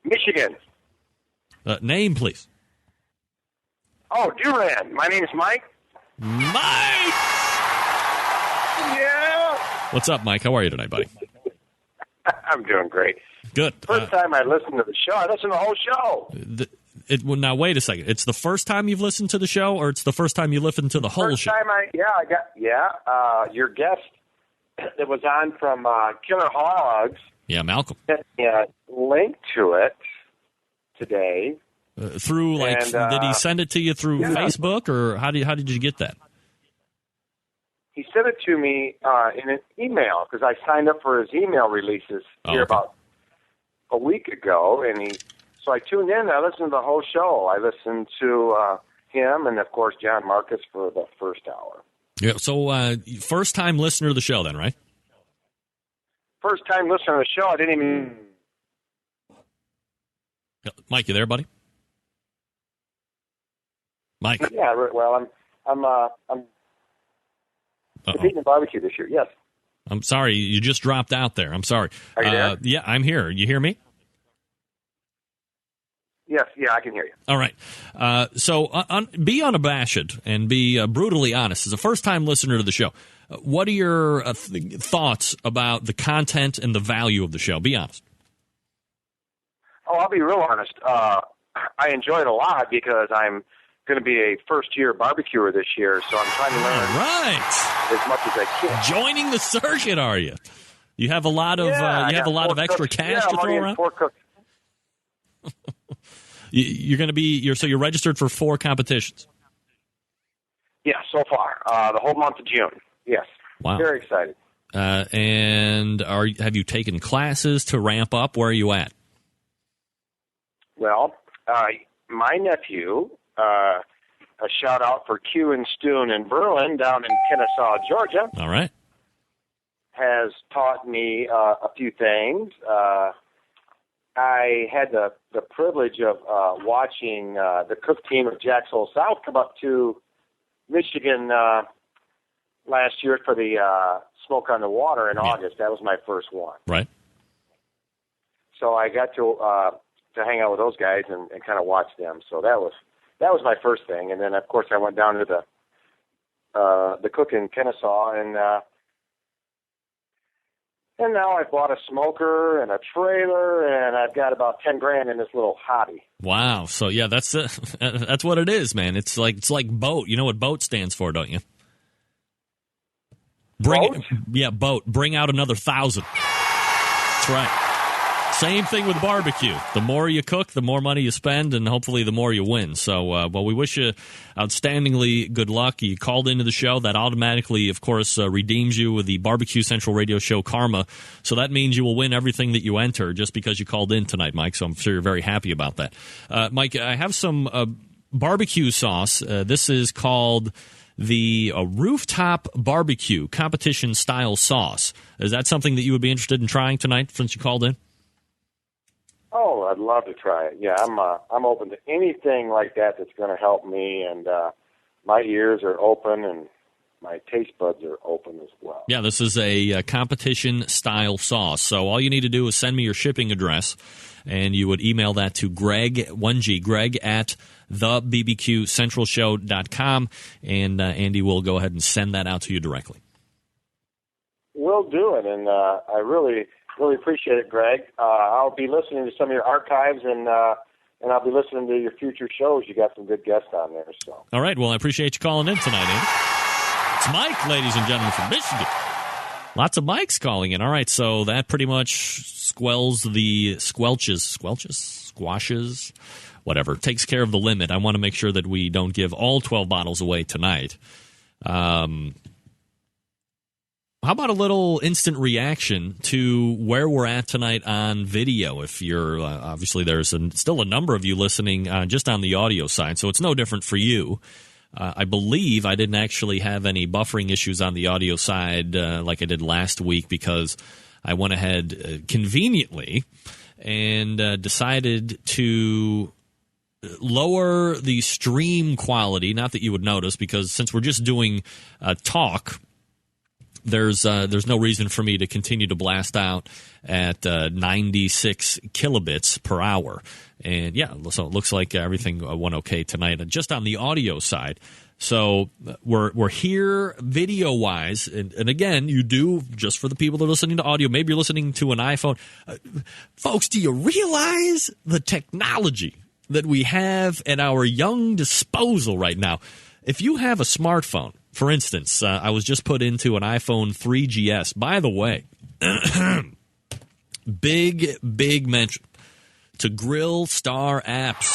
Michigan. Name, please. Oh, Durand. My name's Mike. Mike! Yeah. What's up, Mike? How are you tonight, buddy? I'm doing great. Good. First time I listened to the show. I listened to the whole show. Well, now, wait a second. It's the first time you've listened to the show, or it's the first time you listened to the whole show? Your guest that was on from Killer Hogs. Yeah, Malcom. Sent me a link to it today. Through, like, did he send it to you through Facebook, or how did you get that? He sent it to me in an email, because I signed up for his email releases about a week ago, so I tuned in. I listened to the whole show. I listened to him and, of course, John Marcus for the first hour. Yeah. So, first-time listener to the show, then, right? First-time listener to the show. I didn't even. Mike, you there, buddy? Mike. Yeah. Well, I'm eating barbecue this year. Yes. I'm sorry, you just dropped out there. I'm sorry. Are you there? Yeah, I'm here. You hear me? Yes, I can hear you. All right. So be unabashed and be brutally honest. As a first-time listener to the show, what are your thoughts about the content and the value of the show? Be honest. Oh, I'll be real honest. I enjoy it a lot because I'm going to be a first-year barbecuer this year, so I'm trying to learn as much as I can. Joining the circuit, are you? You have a lot of extra cash to throw around. You're going to be you're registered for 4 competitions. Yeah, so far the whole month of June. Yes. Wow. Very excited. And have you taken classes to ramp up? Where are you at? Well, my nephew, a shout out for Q and Stoon in Berlin down in Kennesaw, Georgia. All right. Has taught me a few things. I had the privilege of watching the cook team of Jack's Old South come up to Michigan last year for the Smoke on the Water in August. That was my first one. Right. So I got to hang out with those guys and kind of watch them. So that was my first thing. And then, of course, I went down to the cook in Kennesaw, and now I've bought a smoker and a trailer, and I've got about $10,000 in this little hobby. Wow. So yeah, that's what it is, man. It's like boat. You know what boat stands for, don't you? Boat? Boat. Bring out another 1,000. That's right. Same thing with barbecue. The more you cook, the more money you spend, and hopefully the more you win. So, well, we wish you outstandingly good luck. You called into the show. That automatically, of course, redeems you with the Barbecue Central Radio Show Karma. So that means you will win everything that you enter just because you called in tonight, Mike. So I'm sure you're very happy about that. Mike, I have some barbecue sauce. This is called the Rooftop Barbecue Competition Style Sauce. Is that something that you would be interested in trying tonight since you called in? Oh, I'd love to try it. Yeah, I'm open to anything like that that's going to help me, and my ears are open and my taste buds are open as well. Yeah, this is a competition-style sauce. So all you need to do is send me your shipping address, and you would email that to Greg, 1G, Greg at thebbqcentralshow.com, and Andy will go ahead and send that out to you directly. We'll do it, and I really appreciate it, Greg. I'll be listening to some of your archives, and I'll be listening to your future shows. You got some good guests on there. So. All right, well, I appreciate you calling in tonight, Andy. It's Mike, ladies and gentlemen, from Michigan. Lots of Mikes calling in. All right, so that pretty much squashes, whatever. Takes care of the limit. I want to make sure that we don't give all 12 bottles away tonight. How about a little instant reaction to where we're at tonight on video? If you're obviously there's still a number of you listening just on the audio side, so it's no different for you. I believe I didn't actually have any buffering issues on the audio side like I did last week because I went ahead conveniently and decided to lower the stream quality. Not that you would notice, because since we're just doing talk, there's no reason for me to continue to blast out at 96 kilobits per hour. And yeah, so it looks like everything went okay tonight, just on the audio side. So we're here video-wise, and again, you do, just for the people that are listening to audio, maybe you're listening to an iPhone. Folks, do you realize the technology that we have at our young disposal right now? If you have a smartphone, for instance, I was just put into an iPhone 3GS. By the way, big mention to Grill Star Apps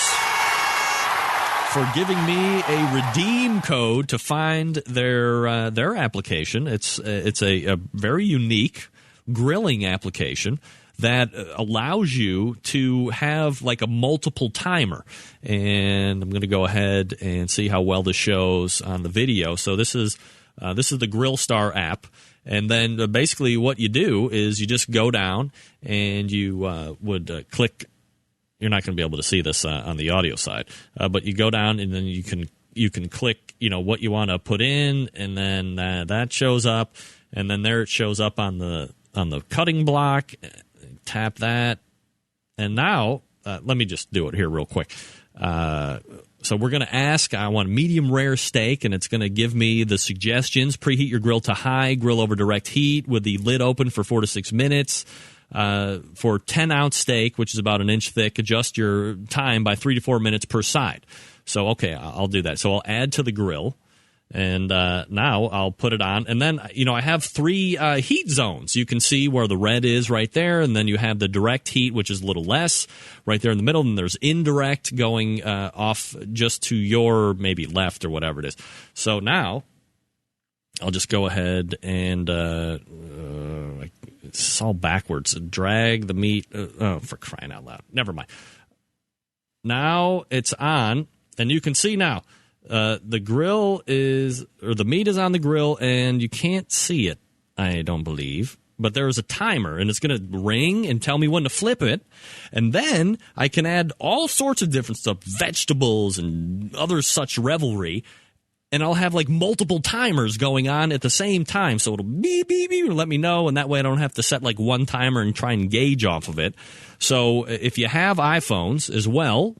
for giving me a redeem code to find their application. It's a very unique grilling application that allows you to have like a multiple timer. And I'm going to go ahead and see how well this shows on the video. So this is the Grill Star app. And then basically what you do is you just go down and you would click. You're not going to be able to see this on the audio side, but you go down and then you can click, what you want to put in, and then that shows up, and then there it shows up on the cutting block. Tap that, and now let me just do it here real quick. So we're going to ask, I want medium rare steak, and it's going to give me the suggestions. Preheat your grill to high, grill over direct heat with the lid open for 4 to 6 minutes. For 10-ounce steak, which is about an inch thick, adjust your time by 3 to 4 minutes per side. So, okay, I'll do that. So I'll add to the grill, and now I'll put it on. And then, I have 3 heat zones. You can see where the red is right there, and then you have the direct heat, which is a little less, right there in the middle. And there's indirect going off just to your maybe left or whatever it is. So now I'll just go ahead and it's all backwards. Drag the meat. For crying out loud. Never mind. Now it's on, and you can see now the grill is, or the meat is on the grill, and you can't see it, I don't believe. But there is a timer, and it's going to ring and tell me when to flip it. And then I can add all sorts of different stuff, vegetables and other such revelry. And I'll have like multiple timers going on at the same time. So it'll beep, beep, beep, and let me know. And that way I don't have to set like one timer and try and gauge off of it. So if you have iPhones as well,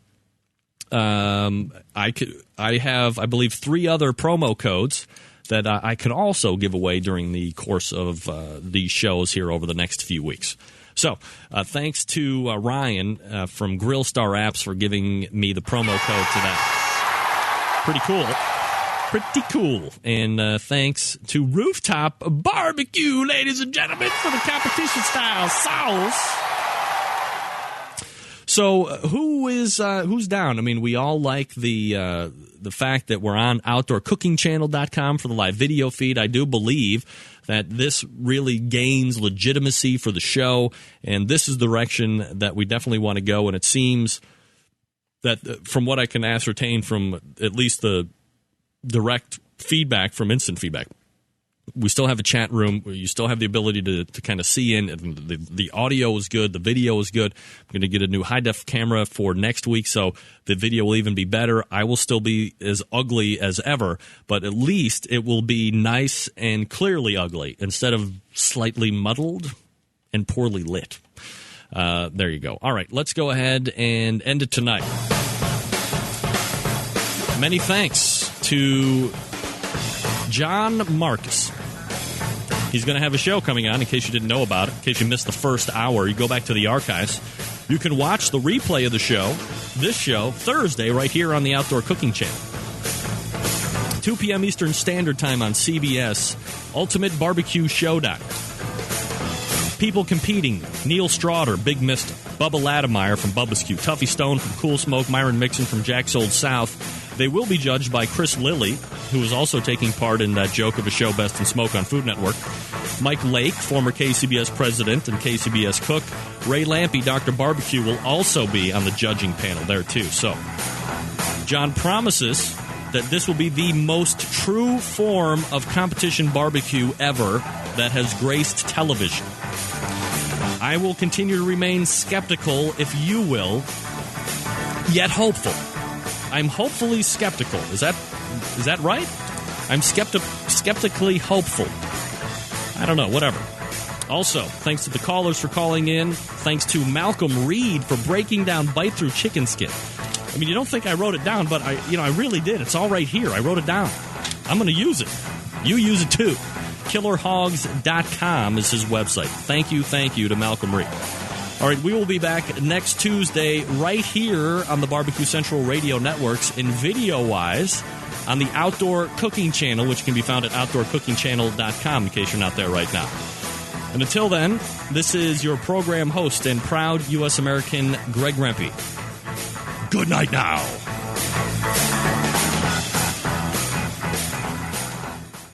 I have, I believe, 3 other promo codes that I could also give away during the course of these shows here over the next few weeks. So thanks to Ryan from Grill Star Apps for giving me the promo code to that. Pretty cool. Pretty cool. And thanks to Rooftop Barbecue, ladies and gentlemen, for the competition-style sauce. So who's down? I mean, we all like the fact that we're on OutdoorCookingChannel.com for the live video feed. I do believe that this really gains legitimacy for the show, and this is the direction that we definitely want to go. And it seems that from what I can ascertain from at least the direct feedback from instant feedback, we still have a chat room. You still have the ability to kind of see in. The audio is good. The video is good. I'm going to get a new high-def camera for next week, so the video will even be better. I will still be as ugly as ever, but at least it will be nice and clearly ugly instead of slightly muddled and poorly lit. There you go. All right, let's go ahead and end it tonight. Many thanks to John Markus. He's going to have a show coming on, in case you didn't know about it, in case you missed the first hour. You go back to the archives. You can watch the replay of the show, this show, Thursday, right here on the Outdoor Cooking Channel. 2 p.m. Eastern Standard Time on CBS, Ultimate Barbecue Showdown. People competing: Neil Straughter, Big Mister; Bubba Latimeyer from Bubba's Q; Tuffy Stone from Cool Smoke; Myron Mixon from Jack's Old South. They will be judged by Chris Lilly, who is also taking part in that joke of a show, Best in Smoke, on Food Network. Mike Lake, former KCBS president and KCBS cook. Ray Lampe, Dr. Barbecue, will also be on the judging panel there, too. So, John promises that this will be the most true form of competition barbecue ever that has graced television. I will continue to remain skeptical, if you will, yet hopeful. I'm hopefully skeptical. Is that right? I'm skeptically hopeful. I don't know, whatever. Also, thanks to the callers for calling in. Thanks to Malcolm Reed for breaking down bite-through chicken skin. I mean, you don't think I wrote it down, but I really did. It's all right here. I wrote it down. I'm going to use it. You use it too. KillerHogs.com is his website. Thank you to Malcolm Reed. All right, we will be back next Tuesday right here on the Barbecue Central Radio Networks in video-wise on the Outdoor Cooking Channel, which can be found at OutdoorCookingChannel.com in case you're not there right now. And until then, this is your program host and proud U.S. American, Greg Rempe. Good night now.